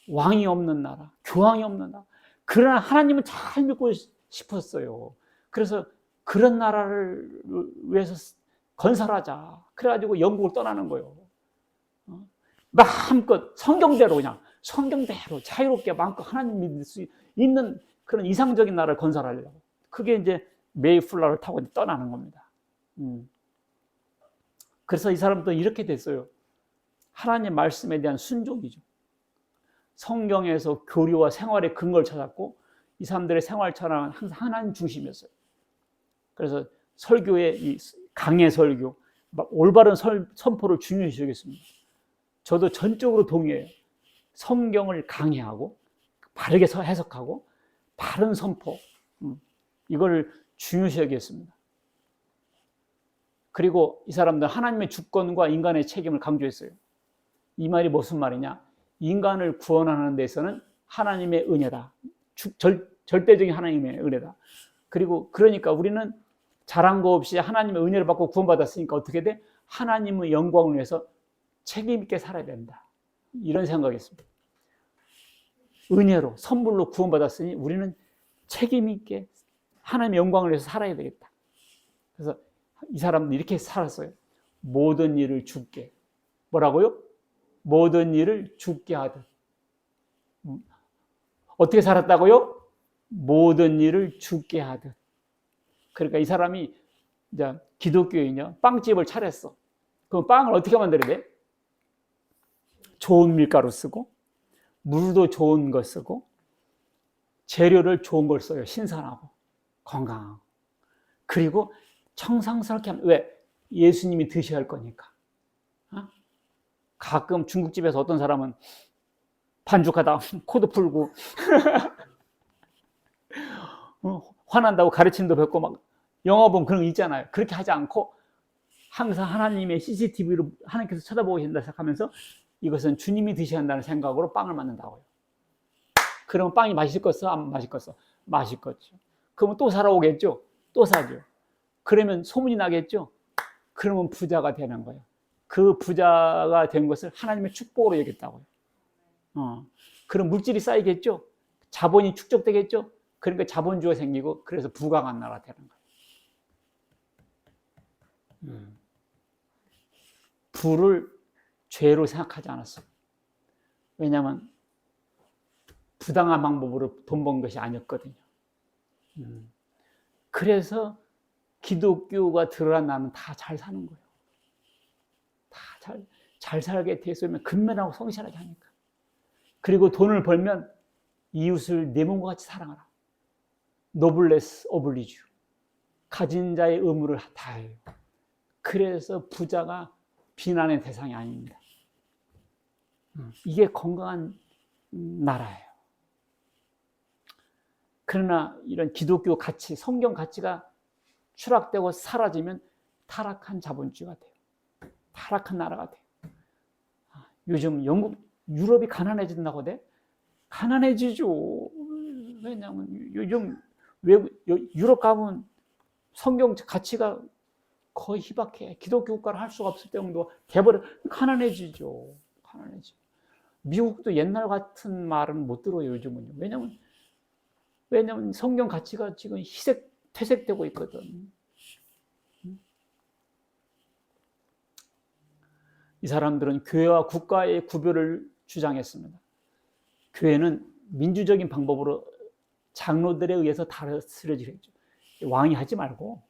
왕이 없는 나라, 교황이 없는 나라. 그러나 하나님은 잘 믿고 싶었어요. 그래서 그런 나라를 위해서 건설하자. 그래가지고 영국을 떠나는 거예요. 마음껏 성경대로 자유롭게 마음껏 하나님 믿을 수 있는 그런 이상적인 나라를 건설하려고. 그게 이제 메이플라워를 타고 떠나는 겁니다. 그래서 이 사람도 이렇게 됐어요. 하나님 말씀에 대한 순종이죠. 성경에서 교리와 생활의 근거를 찾았고 이 사람들의 생활 철학은 항상 하나님 중심이었어요. 그래서 설교의 이 강해 설교, 올바른 선포를 중요시 여겼습니다. 저도 전적으로 동의해요. 성경을 강해하고 바르게 해석하고 바른 선포, 이걸 중요시 여겼습니다. 그리고 이 사람들은 하나님의 주권과 인간의 책임을 강조했어요. 이 말이 무슨 말이냐? 인간을 구원하는 데서는 하나님의 은혜다. 절대적인 하나님의 은혜다. 그러니까 우리는 잘한 거 없이 하나님의 은혜를 받고 구원받았으니까 어떻게 돼? 하나님의 영광을 위해서 책임 있게 살아야 된다. 이런 생각이었습니다. 은혜로, 선물로 구원받았으니 우리는 책임 있게 하나님의 영광을 위해서 살아야 되겠다. 그래서 이 사람은 이렇게 살았어요. 모든 일을 주께. 뭐라고요? 모든 일을 주께 하듯. 어떻게 살았다고요? 모든 일을 주께 하듯. 그러니까 이 사람이 이제 기독교인이요. 빵집을 차렸어. 그럼 빵을 어떻게 만들어야 돼? 좋은 밀가루 쓰고, 물도 좋은 거 쓰고, 재료를 좋은 걸 써요. 신선하고, 건강하고. 그리고 청상스럽게 하면, 왜? 예수님이 드셔야 할 거니까. 가끔 중국집에서 어떤 사람은 반죽하다 코도 풀고 화난다고 가르침도 뱉고 막 영화 보면 그런 거 있잖아요. 그렇게 하지 않고 항상 하나님의 CCTV로 하나님께서 쳐다보고 계신다 생각하면서 이것은 주님이 드셔야 한다는 생각으로 빵을 만든다고요. 그러면 빵이 맛있겠어? 안 맛있겠어? 맛있겠죠. 그러면 또 사러 오겠죠? 또 사죠. 그러면 소문이 나겠죠? 그러면 부자가 되는 거예요. 그 부자가 된 것을 하나님의 축복으로 여겼다고요. 그럼 물질이 쌓이겠죠? 자본이 축적되겠죠? 그러니까 자본주의가 생기고 그래서 부강한 나라가 되는 거예요. 부를 죄로 생각하지 않았어요. 왜냐하면 부당한 방법으로 돈 번 것이 아니었거든요. 그래서 기독교가 드러난 나는 다 잘 사는 거예요. 다 잘 살게 돼 있으면 근면하고 성실하게 하니까. 그리고 돈을 벌면 이웃을 내 몸과 같이 사랑하라. 노블레스 오블리주. 가진 자의 의무를 다해요. 그래서 부자가 비난의 대상이 아닙니다. 이게 건강한 나라예요. 그러나 이런 기독교 가치, 성경 가치가 추락되고 사라지면 타락한 자본주의가 돼요. 타락한 나라가 돼요. 요즘 유럽이 가난해진다고 돼? 가난해지죠. 왜냐하면 요즘 유럽 가면 성경 가치가 거의 희박해. 기독교 국가를 할 수가 없을 정도 돼버려. 가난해지죠. 가난해지. 미국도 옛날 같은 말은 못 들어요, 요즘은요. 왜냐면 성경 가치가 지금 퇴색되고 있거든. 이 사람들은 교회와 국가의 구별을 주장했습니다. 교회는 민주적인 방법으로 장로들에 의해서 다스려지겠죠. 왕이 하지 말고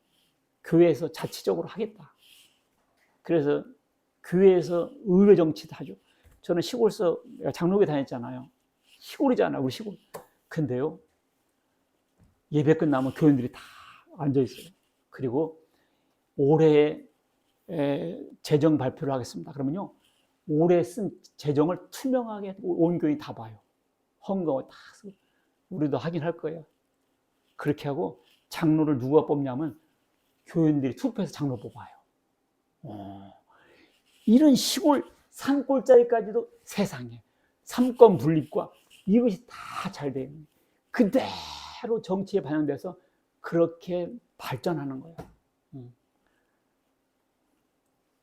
교회에서 자치적으로 하겠다. 그래서 교회에서 의회 정치도 하죠. 저는 시골에서 장로교회 다녔잖아요. 시골이잖아요, 우리 시골. 근데요, 예배 끝나면 교인들이 다 앉아있어요. 그리고 올해 재정 발표를 하겠습니다. 그러면요, 올해 쓴 재정을 투명하게 온 교인이 다 봐요. 헌금을 다 쓰고. 우리도 하긴 할 거예요. 그렇게 하고 장로를 누가 뽑냐면 교인들이 투표해서 장로 뽑아요. 이런 시골 산골짜기까지도 세상에 삼권 분립과 이것이 다 잘 되어 있는 그대로 정치에 반영돼서 그렇게 발전하는 거예요.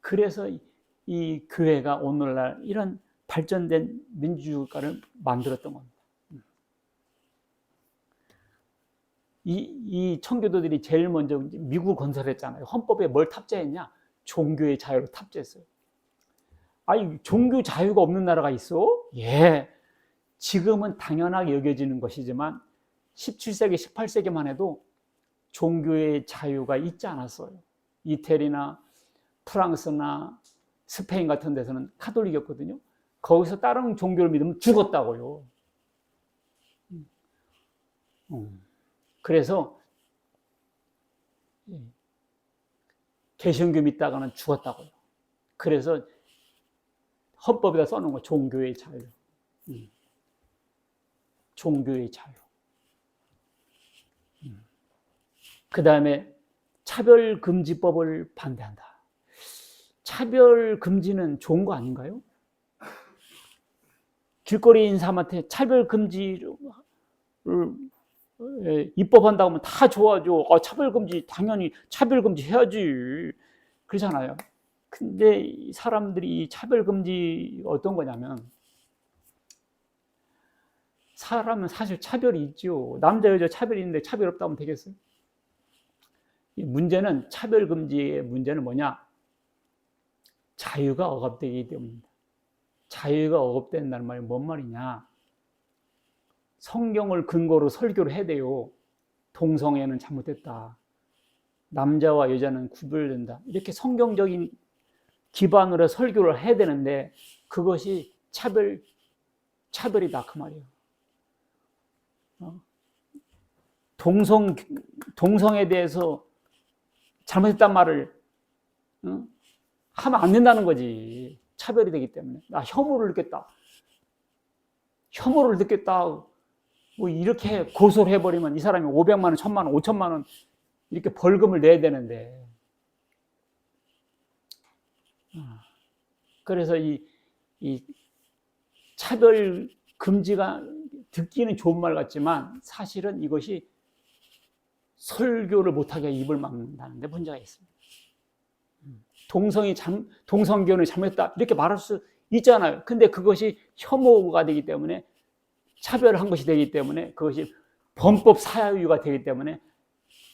그래서 이 교회가 오늘날 이런 발전된 민주주의국가를 만들었던 겁니다. 이 청교도들이 제일 먼저 미국을 건설했잖아요. 헌법에 뭘 탑재했냐? 종교의 자유를 탑재했어요. 아니, 종교 자유가 없는 나라가 있어? 예. 지금은 당연하게 여겨지는 것이지만 17세기, 18세기만 해도 종교의 자유가 있지 않았어요. 이태리나 프랑스나 스페인 같은 데서는 카톨릭이었거든요. 거기서 다른 종교를 믿으면 죽었다고요. 그래서 개신교 믿다가는 죽었다고요. 그래서 헌법에다 써놓은 거 종교의 자유. 종교의 자유. 그 다음에 차별금지법을 반대한다. 차별금지는 좋은 거 아닌가요? 길거리 인사한테 차별금지를 입법한다고 하면 다 좋아져. 차별금지, 당연히 차별금지 해야지. 그러잖아요. 근데 이 사람들이 이 차별금지 어떤 거냐면, 사람은 사실 차별이 있죠. 남자, 여자 차별이 있는데 차별 없다면 되겠어요? 문제는, 차별금지의 문제는 뭐냐? 자유가 억압되기 때문입니다. 자유가 억압된다는 말이 뭔 말이냐? 성경을 근거로 설교를 해야 돼요. 동성애는 잘못됐다. 남자와 여자는 구별된다. 이렇게 성경적인 기반으로 설교를 해야 되는데 그것이 차별이다 그 말이에요. 동성에 대해서 잘못했단 말을 하면 안 된다는 거지. 차별이 되기 때문에. 나 혐오를 느꼈다. 뭐 이렇게 고소를 해버리면 이 사람이 500만 원, 1000만 원, 5천만 원 이렇게 벌금을 내야 되는데 그래서 이 차별 금지가 듣기는 좋은 말 같지만 사실은 이것이 설교를 못하게 입을 막는다는 데 문제가 있습니다. 동성교는 잘못했다 이렇게 말할 수 있잖아요. 근데 그것이 혐오가 되기 때문에 차별한 것이 되기 때문에 그것이 범법 사유가 되기 때문에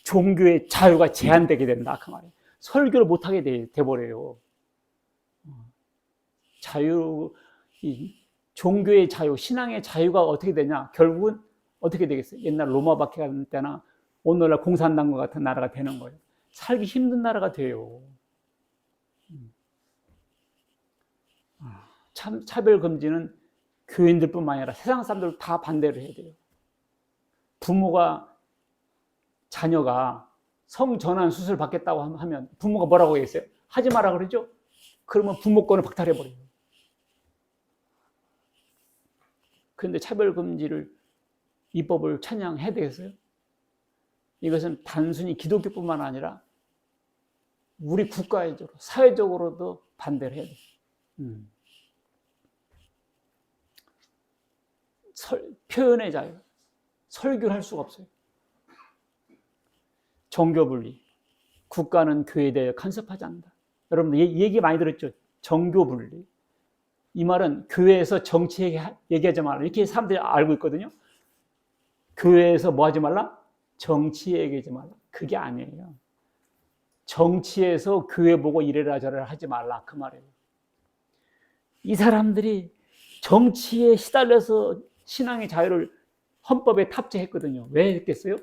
종교의 자유가 제한되게 된다 그 말이에요. 설교를 못하게 돼버려요. 종교의 자유, 신앙의 자유가 어떻게 되냐? 결국은 어떻게 되겠어요? 옛날 로마 박해 같은 때나 오늘날 공산당과 같은 나라가 되는 거예요. 살기 힘든 나라가 돼요. 차별 금지는 교인들뿐만 아니라 세상 사람들 다 반대를 해야 돼요. 부모가 자녀가 성전환 수술 받겠다고 하면 부모가 뭐라고 했어요? 하지 마라 그러죠? 그러면 부모권을 박탈해버려요. 그런데 차별금지를 입법을 찬양해야 되겠어요? 이것은 단순히 기독교뿐만 아니라 우리 국가적으로 사회적으로도 반대를 해야 돼요. 표현의 자유, 설교를 할 수가 없어요. 정교분리, 국가는 교회에 대해 간섭하지 않는다. 여러분 얘기 많이 들었죠? 정교분리. 이 말은 교회에서 정치 얘기하지 말라 이렇게 사람들이 알고 있거든요. 교회에서 뭐 하지 말라? 정치 얘기하지 말라. 그게 아니에요. 정치에서 교회 보고 이래라 저래라 하지 말라 그 말이에요. 이 사람들이 정치에 시달려서 신앙의 자유를 헌법에 탑재했거든요. 왜 했겠어요?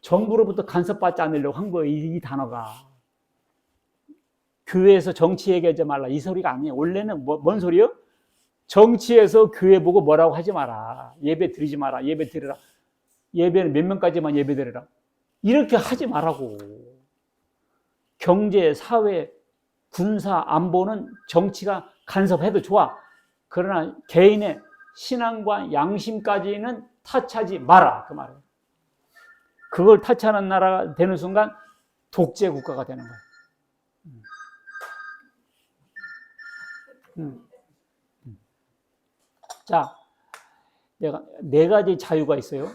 정부로부터 간섭받지 않으려고 한 거예요. 이 단어가. 교회에서 정치 얘기하지 말라 이 소리가 아니에요. 원래는 뭔 소리예요? 정치에서 교회 보고 뭐라고 하지 마라. 예배 드리지 마라. 예배 드리라. 예배는 몇 명까지만 예배 드리라. 이렇게 하지 말라고. 경제, 사회, 군사, 안보는 정치가 간섭해도 좋아. 그러나 개인의 신앙과 양심까지는 타치하지 마라. 그 말이에요. 그걸 타치하는 나라가 되는 순간 독재 국가가 되는 거예요. 자, 내가 4가지 자유가 있어요.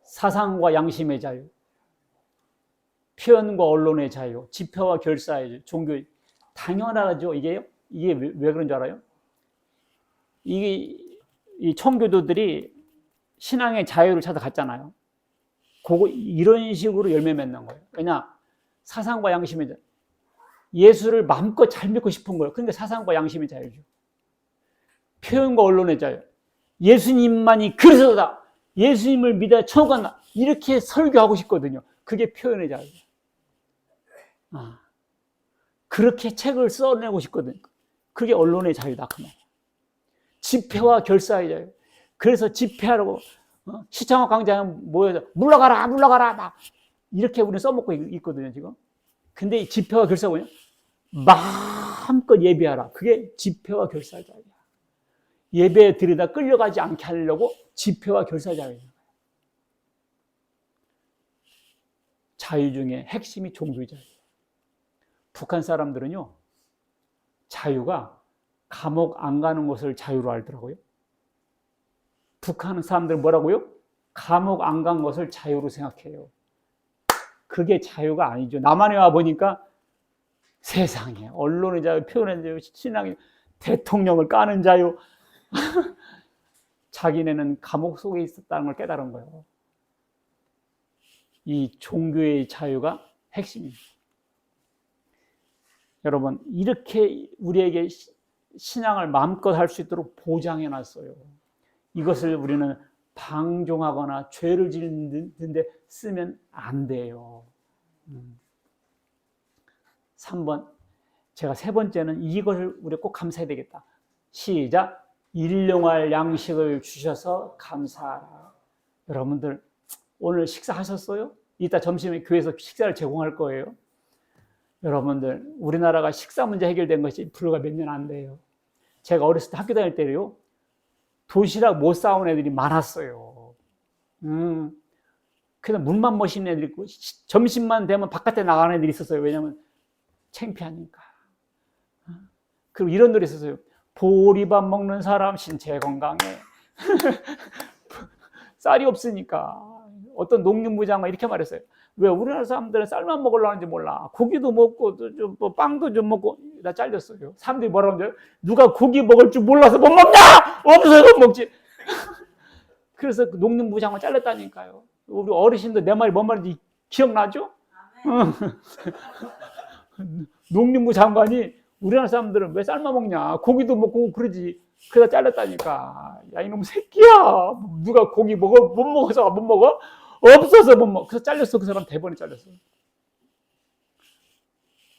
사상과 양심의 자유, 표현과 언론의 자유, 집회와 결사의 자유, 종교. 당연하죠. 이게 왜 그런 줄 알아요? 이 청교도들이 신앙의 자유를 찾아갔잖아요. 이런 식으로 열매 맺는 거예요. 왜냐? 사상과 양심의 자유. 예수를 마음껏 잘 믿고 싶은 거예요. 그러니까 사상과 양심의 자유죠. 표현과 언론의 자유. 예수님만이 그리스도다. 예수님을 믿어야 천국 간다. 이렇게 설교하고 싶거든요. 그게 표현의 자유예요. 그렇게 책을 써내고 싶거든요. 그게 언론의 자유다. 그 말이에요. 집회와 결사의 자유. 그래서 집회하라고 시청역 광장에 모여서 물러가라 물러가라 이렇게 우리는 써먹고 있거든요 지금. 근데 이 집회와 결사가 뭐냐? 마음껏 예배하라. 그게 집회와 결사의 자유야. 예배에 들이다 끌려가지 않게 하려고 집회와 결사의 자유예요. 자유 중에 핵심이 종교의 자유예요. 북한 사람들은요 자유가 감옥 안 가는 것을 자유로 알더라고요. 북한 사람들은 뭐라고요? 감옥 안 간 것을 자유로 생각해요. 그게 자유가 아니죠. 남한에 와 보니까 세상에 언론의 자유, 표현의 자유, 신앙의 대통령을 까는 자유. 자기네는 감옥 속에 있었다는 걸 깨달은 거예요. 이 종교의 자유가 핵심입니다. 여러분 이렇게 우리에게 신앙을 마음껏 할 수 있도록 보장해 놨어요. 이것을 우리는 방종하거나 죄를 짓는 데 쓰면 안 돼요. 3번, 제가 3번째는 이것을 우리 꼭 감사해야 되겠다. 시작. 일용할 양식을 주셔서 감사하라. 여러분들 오늘 식사하셨어요? 이따 점심에 교회에서 식사를 제공할 거예요. 여러분들 우리나라가 식사 문제 해결된 것이 불과 몇 년 안 돼요. 제가 어렸을 때 학교 다닐 때요 도시락 못 싸온 애들이 많았어요. 그래서 물만 마시는 애들이 있고 점심만 되면 바깥에 나가는 애들이 있었어요. 왜냐하면 창피하니까. 그리고 이런 노래 있었어요. 보리밥 먹는 사람 신체 건강해. 쌀이 없으니까. 어떤 농림부장은 이렇게 말했어요. 왜 우리나라 사람들은 쌀만 먹으려고 하는지 몰라. 고기도 먹고 뭐 빵도 좀 먹고. 나 잘렸어요. 사람들이 뭐라고 하죠? 누가 고기 먹을 줄 몰라서 못 먹냐? 없어서 못 먹지. 그래서 농림부장은 잘렸다니까요. 우리 어르신들 내 말이 뭔 말인지 기억나죠? 농림부 장관이 우리나라 사람들은 왜 쌀만 먹냐? 고기도 먹고 그러지. 그러다 잘렸다니까. 야, 이놈 새끼야. 누가 고기 못 먹어서 못 먹어? 없어서 못 먹어. 그래서 잘렸어. 그 사람 대번에 잘렸어.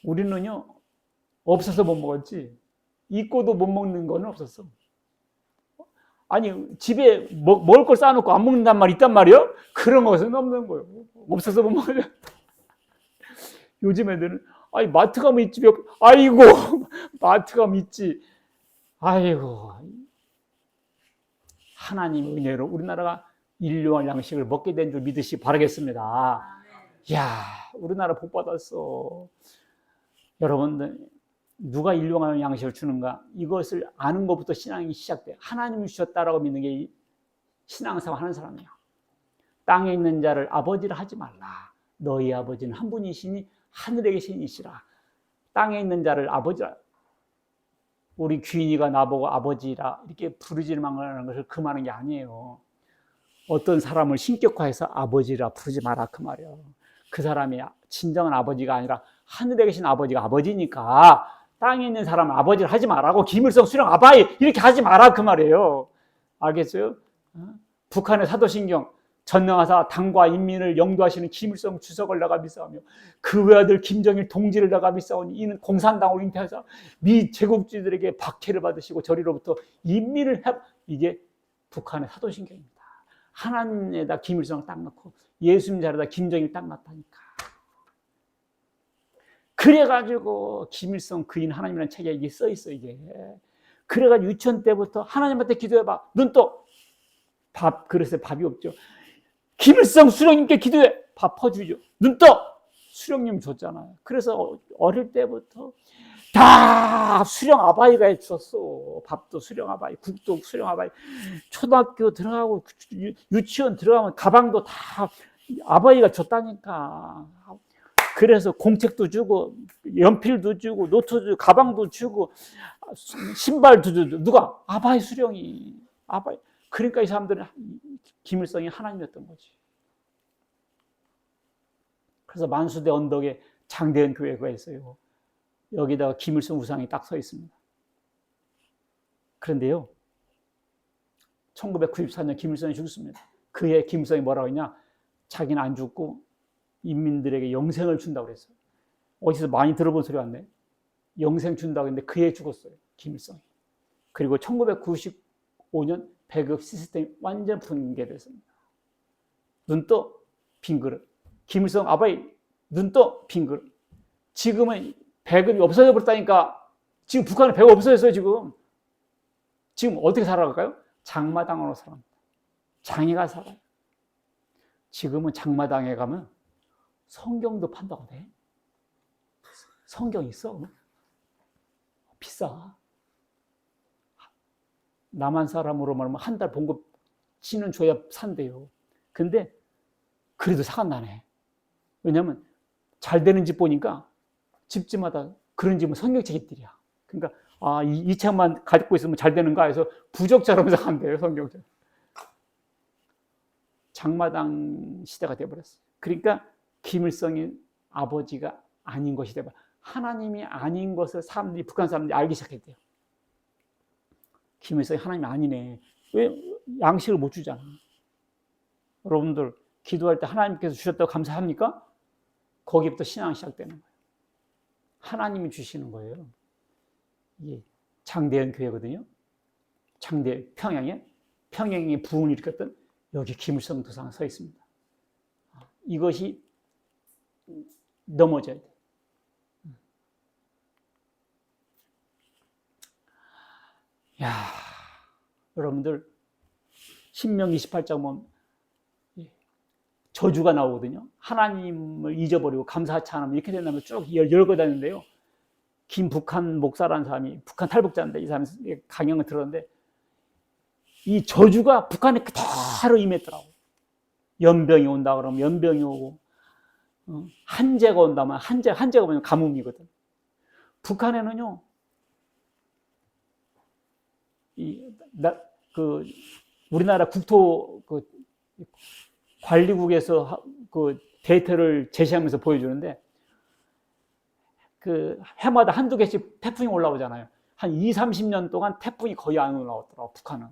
우리는요, 없어서 못 먹었지. 있고도 못 먹는 거는 없었어. 아니, 집에 먹을 걸 쌓아놓고 안 먹는단 말 있단 말이요? 그런 것은 없는 거예요. 없어서 못 먹어요. 요즘 애들은, 아니, 마트 가면 있지. 아이고, 마트 가면 있지. 아이고. 하나님 은혜로 우리나라가 일용할 양식을 먹게 된 줄 믿으시기 바라겠습니다. 이야, 우리나라 복 받았어. 여러분들, 누가 일용할 양식을 주는가? 이것을 아는 것부터 신앙이 시작돼요. 하나님이 주셨다라고 믿는 게 신앙생활 하는 사람이에요. 땅에 있는 자를 아버지라 하지 말라. 너희 아버지는 한 분이시니 하늘에 계신 이시라. 땅에 있는 자를 아버지라. 우리 귀인이가 나보고 아버지라 이렇게 부르지는 말라는 것을 금하는 게 아니에요. 어떤 사람을 신격화해서 아버지라 부르지 마라 그 말이에요. 그 사람이 진정한 아버지가 아니라 하늘에 계신 아버지가 아버지니까 땅에 있는 사람은 아버지를 하지 말라고 김일성, 수령, 아바이 이렇게 하지 마라 그 말이에요. 알겠어요? 북한의 사도신경 전능하사 당과 인민을 영도하시는 김일성 주석을 내가 믿사오며 그 외아들 김정일 동지를 내가 믿사오니 이는 공산당으로 잉태하사 미 제국주의들에게 박해를 받으시고 저리로부터 인민을 이게 북한의 사도신경입니다. 하나님에다 김일성을 딱 넣고 예수님 자리에다 김정일 딱 놨다니까. 그래가지고 김일성 그인 하나님이라는 책에 이게 써있어 이게. 그래가지고 유치원 때부터 하나님한테 기도해봐. 눈 떠. 밥 그릇에 밥이 없죠. 김일성 수령님께 기도해. 밥 퍼주죠. 눈 떠. 수령님 줬잖아요. 그래서 어릴 때부터 다 수령 아바이가 해줬어. 밥도 수령 아바이, 국도 수령 아바이. 초등학교 들어가고 유치원 들어가면 가방도 다 아바이가 줬다니까. 그래서 공책도 주고 연필도 주고 노트도 주고 가방도 주고 신발도 주고 누가? 아바이 수령이. 아바이. 그러니까 이 사람들은 김일성이 하나님이었던 거지. 그래서 만수대 언덕에 장대현 교회가 있어요. 여기다가 김일성 우상이 딱 서 있습니다. 그런데요, 1994년 김일성이 죽었습니다. 그해 김일성이 뭐라고 했냐? 자기는 안 죽고 인민들에게 영생을 준다고 그랬어요. 어디서 많이 들어본 소리 같네. 영생 준다고 했는데 그해 죽었어요. 김일성이. 그리고 1995년 배급 시스템이 완전 붕괴됐습니다. 눈 떠 빈 그릇. 김일성 아바이 눈 떠 빈 그릇. 지금은 배급이 없어져 버렸다니까. 지금 북한에 배급 없어졌어요. 지금 어떻게 살아갈까요? 장마당으로 살아갑니다. 장애가 살아요. 지금은 장마당에 가면 성경도 판다고 돼. 성경 있어? 비싸. 남한 사람으로 말하면 한 달 봉급치는 줘야 산대요. 근데 그래도 사가 나네. 왜냐하면 잘 되는 집 보니까 집집마다 그런 집은 성경책들이야. 그러니까 이 책만 갖고 있으면 잘 되는가 해서 부적처럼 사간대요. 성경책. 장마당 시대가 되어버렸어요. 그러니까 김일성이 아버지가 아닌 것이 되어버려. 하나님이 아닌 것을 사람들이 북한 사람들이 알기 시작했대요. 김일성이 하나님이 아니네. 왜 양식을 못 주잖아. 여러분들 기도할 때 하나님께서 주셨다고 감사합니까? 거기부터 신앙이 시작되는 거예요. 하나님이 주시는 거예요. 이게 장대현 교회거든요. 평양에 부흥을 일으켰던 여기 김일성 도사가 서 있습니다. 이것이 넘어져야 돼. 야, 여러분들 신명기 28장 보면 저주가 나오거든요. 하나님을 잊어버리고 감사하지 않으면 이렇게 된다면 쭉 열거다는데요. 김북한 목사라는 사람이 북한 탈북자인데 이 사람이 강연을 들었는데 이 저주가 북한에 그대로 임했더라고. 연병이 온다 그러면 연병이 오고 한재가 온다면 한재가 뭐냐면 가뭄이거든. 북한에는요 우리나라 국토 관리국에서 데이터를 제시하면서 보여주는데 해마다 한두 개씩 태풍이 올라오잖아요. 한 20-30년 동안 태풍이 거의 안 올라오더라고 북한은.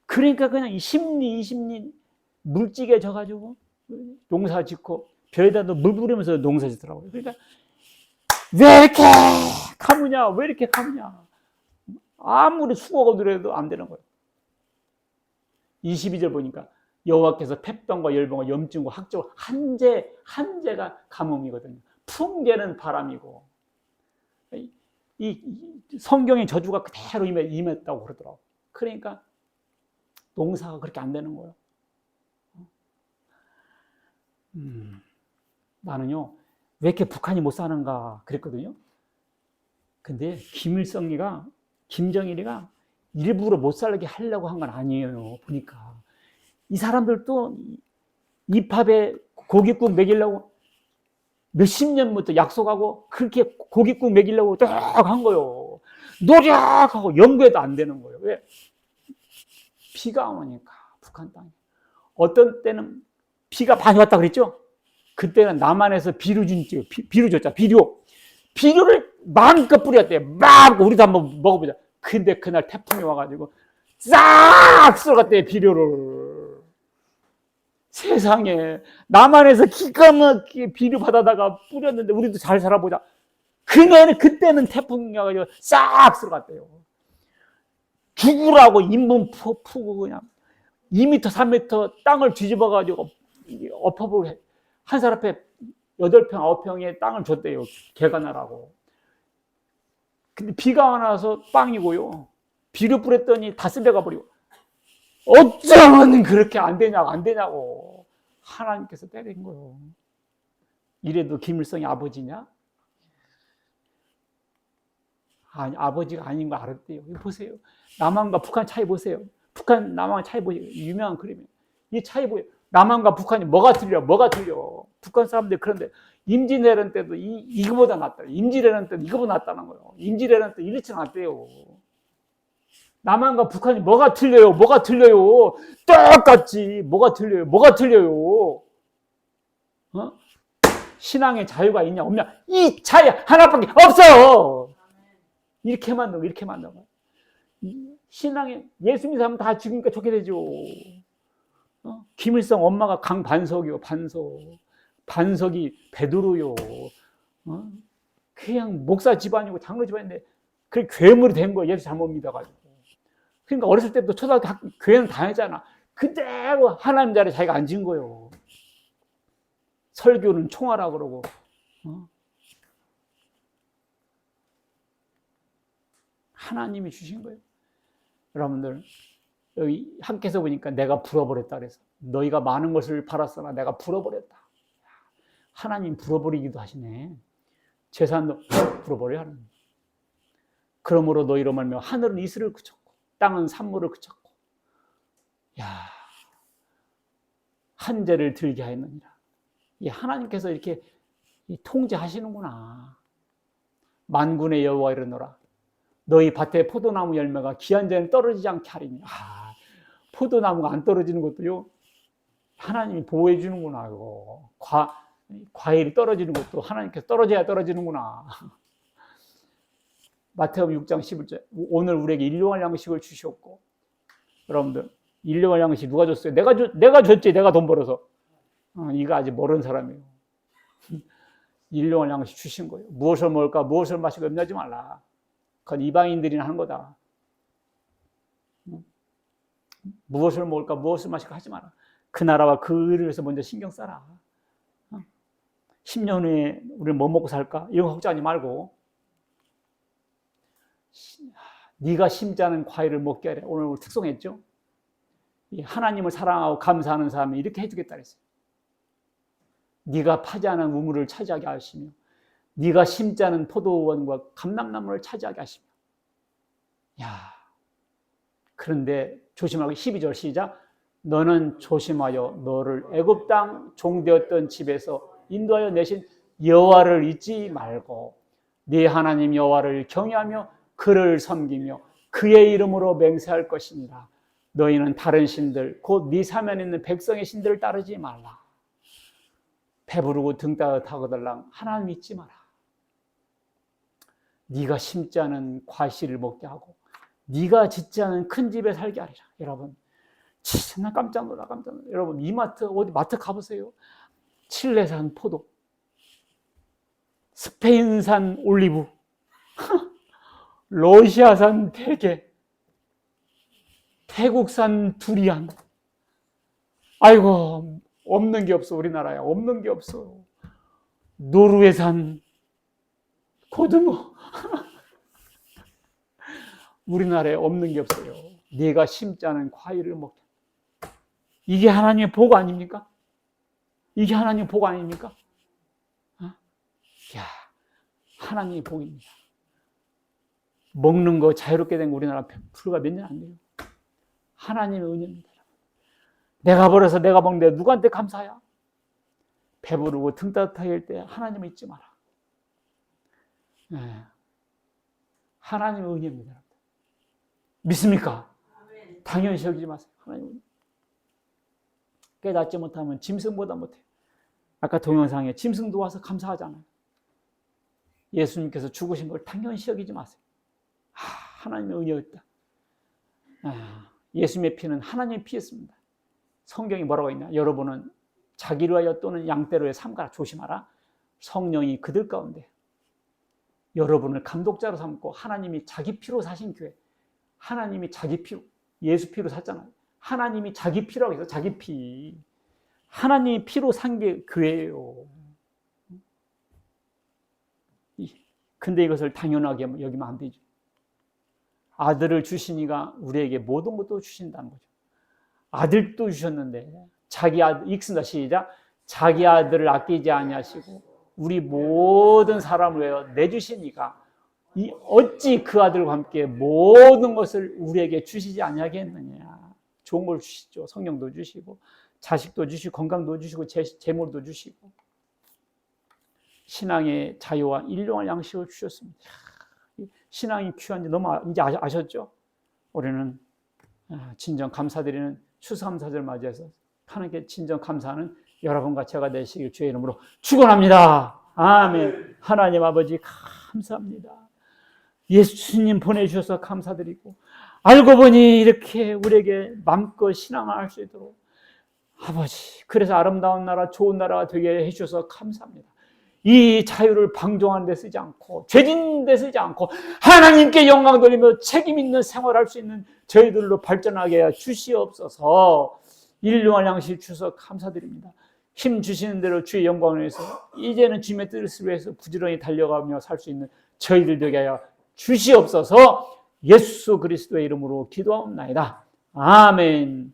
그러니까 그냥 이 심리 물찌개 져가지고 농사 짓고 벼에다 물 뿌리면서 농사 짓더라고요. 그러니까 왜 이렇게 가무냐 왜 이렇게 가무냐 아무리 수고가 들어도 안 되는 거예요. 22절 보니까 여호와께서 폐병과 열병과 염증과 학적과 한재가 가뭄이거든요. 풍계는 바람이고 이 성경의 저주가 그대로 임했다고 그러더라고요. 그러니까 농사가 그렇게 안 되는 거예요. 나는요 왜 이렇게 북한이 못 사는가 그랬거든요. 근데 김정일이가 일부러 못 살게 하려고 한 건 아니에요. 보니까 이 사람들도 입합에 고깃국 먹이려고 몇십 년부터 약속하고 그렇게 고깃국 먹이려고 딱 한 거예요. 노력하고 연구해도 안 되는 거예요. 왜? 비가 오니까 북한 땅에. 어떤 때는 비가 많이 왔다 그랬죠? 그때는 남한에서 비료 줬잖아. 비료를 마음껏 뿌렸대요. 막 우리도 한번 먹어보자. 근데 그날 태풍이 와가지고 싹 쓸어갔대요. 비료를. 세상에 남한에서 기가 막히게 비료 받아다가 뿌렸는데 우리도 잘 살아보자. 그때는 태풍이 와가지고 싹 쓸어갔대요. 죽으라고 인분 푸고 그냥 2m, 3m 땅을 뒤집어가지고 엎어보고 한 사람 앞에 8평, 9평의 땅을 줬대요. 개가 나라고. 근데 비가 와서 빵이고요. 비료 뿌렸더니 다 쓸려가 버리고. 어쩌면 그렇게 안 되냐고. 하나님께서 때린 거예요. 이래도 김일성이 아버지냐? 아니, 아버지가 아닌 거 알았대요. 보세요. 남한과 북한 차이 보세요. 북한, 남한 차이 보세요. 유명한 그림이에요. 이 차이 보여요. 남한과 북한이 뭐가 틀려? 북한 사람들 그런데 임진왜란 때도 이거보다 낫다. 임진왜란 때도 이거보다 낫다는 거예요. 임진왜란 때 1, 2층 낫대요. 남한과 북한이 뭐가 틀려요? 똑같지. 뭐가 틀려요? 신앙의 자유가 있냐 없냐? 이 차이 하나밖에 없어. 이렇게 만든 신앙에 예수 믿는 사람 다 죽으니까 좋게 되죠. 김일성 엄마가 강반석이요. 반석이 베드로요. 그냥 목사 집안이고 장로 집안인데 그게 괴물이 된 거예요. 예수 잘못 믿어가지고. 그러니까 어렸을 때부터 초등학교 교회는 다녔잖아. 그대로 하나님 자리에 자기가 앉은 거예요. 설교는 총하라 그러고. 하나님이 주신 거예요. 여러분들 여기 함께서 보니까 내가 불어버렸다 그래서 너희가 많은 것을 팔았으나 내가 불어버렸다. 하나님 불어버리기도 하시네. 재산도 불어버려야 하는. 그러므로 너희로 말미암아 하늘은 이슬을 그쳤고 땅은 산물을 그쳤고 한재를 들게 하였느니라. 하나님께서 이렇게 통제하시는구나. 만군의 여호와 이르노라. 너희 밭에 포도나무 열매가 기한 전에 떨어지지 않게 하리니. 포도나무가 안 떨어지는 것도요. 하나님이 보호해 주는구나. 이거. 과일이 떨어지는 것도 하나님께서 떨어져야 떨어지는구나. 마태복음 6장 11절. 오늘 우리에게 일용할 양식을 주셨고. 여러분들 일용할 양식 누가 줬어요? 내가 줬지. 내가 돈 벌어서. 이거 아직 모르는 사람이에요. 일용할 양식 주신 거예요. 무엇을 먹을까 무엇을 마실까 염려하지 말라. 그건 이방인들이나 하는 거다. 무엇을 먹을까 무엇을 마실까 하지 마라. 그 나라와 그 의를 위해서 먼저 신경 써라. 10년 후에 우리는 뭐 먹고 살까? 이런 거 걱정하지 말고 네가 심지 않은 과일을 먹게 하래. 오늘 특송했죠? 하나님을 사랑하고 감사하는 사람이 이렇게 해주겠다 그랬어요. 네가 파지 않은 우물을 차지하게 하시며 네가 심지 않은 포도원과 감람나무를 차지하게 하시며. 야, 그런데 조심하고 12절 시작. 너는 조심하여 너를 애굽 땅 종되었던 집에서 인도하여 내신 여호와를 잊지 말고 네 하나님 여호와를 경외하며 그를 섬기며 그의 이름으로 맹세할 것이니라. 너희는 다른 신들 곧 네 사면에 있는 백성의 신들을 따르지 말라. 배부르고 등 따뜻하거들랑 하나님 잊지 마라. 네가 심지 않은 과실을 먹게 하고 네가 짓지 않은 큰 집에 살게 하리라. 여러분, 진짜 나 깜짝 놀라. 여러분, 이마트 어디 마트 가보세요. 칠레산 포도, 스페인산 올리브, 러시아산 대게, 태국산 두리안. 아이고, 없는 게 없어. 우리나라에 없는 게 없어. 노르웨산 고등어. 우리나라에 없는 게 없어요. 네가 심지 않은 과일을 먹게. 이게 하나님의 복 아닙니까? 이게 하나님의 복 아닙니까? 야, 하나님의 복입니다. 먹는 거 자유롭게 된 우리나라 불과 몇 년 안 돼요. 하나님의 은혜입니다. 내가 벌어서 내가 먹는데 누구한테 감사야? 배부르고 등 따뜻하게 할 때 하나님을 잊지 마라. 네. 하나님의 은혜입니다. 믿습니까? 당연시 여기지 마세요. 하나님의 은혜. 깨닫지 못하면 짐승보다 못해요. 아까 동영상에 짐승도 와서 감사하잖아요. 예수님께서 죽으신 걸 당연시 여기지 마세요. 하나님의 은혜였다. 예수님의 피는 하나님의 피였습니다. 성경이 뭐라고 있냐? 여러분은 자기를 위하여 또는 양떼를 위하여 삼가라. 조심하라. 성령이 그들 가운데 여러분을 감독자로 삼고 하나님이 자기 피로 사신 교회. 하나님이 자기 피로, 예수 피로 샀잖아요. 하나님이 자기 피라고 해서 자기 피. 하나님이 피로 산 게 교회예요. 근데 이것을 당연하게 여기면 안 되죠. 아들을 주시니가 우리에게 모든 것도 주신다는 거죠. 아들도 주셨는데 자기 아들, 읽습니다. 시작. 자기 아들을 아끼지 아니하시고 우리 모든 사람을 위하여 내주시니까 어찌 그 아들과 함께 모든 것을 우리에게 주시지 아니하겠느냐. 좋은 걸 주시죠. 성령도 주시고 자식도 주시고 건강도 주시고 재물도 주시고 신앙의 자유와 일용할 양식을 주셨습니다. 신앙이 귀한지 너무 이제 아셨죠? 우리는 진정 감사드리는 추수감사절 맞이해서 하나님께 진정 감사하는 여러분과 제가 되시길 주의 이름으로 축원합니다. 아멘. 하나님 아버지 감사합니다. 예수님 보내주셔서 감사드리고 알고 보니 이렇게 우리에게 마음껏 신앙을 할 수 있도록 아버지 그래서 아름다운 나라 좋은 나라가 되게 해주셔서 감사합니다. 이 자유를 방종하는 데 쓰지 않고 죄진 데 쓰지 않고 하나님께 영광 돌리며 책임 있는 생활할 수 있는 저희들로 발전하게 주시옵소서. 일용할 양식 주셔서 감사드립니다. 힘 주시는 대로 주의 영광을 위해서 이제는 주님의 뜻을 위해서 부지런히 달려가며 살 수 있는 저희들 되게 하여 주시옵소서. 예수 그리스도의 이름으로 기도하옵나이다. 아멘.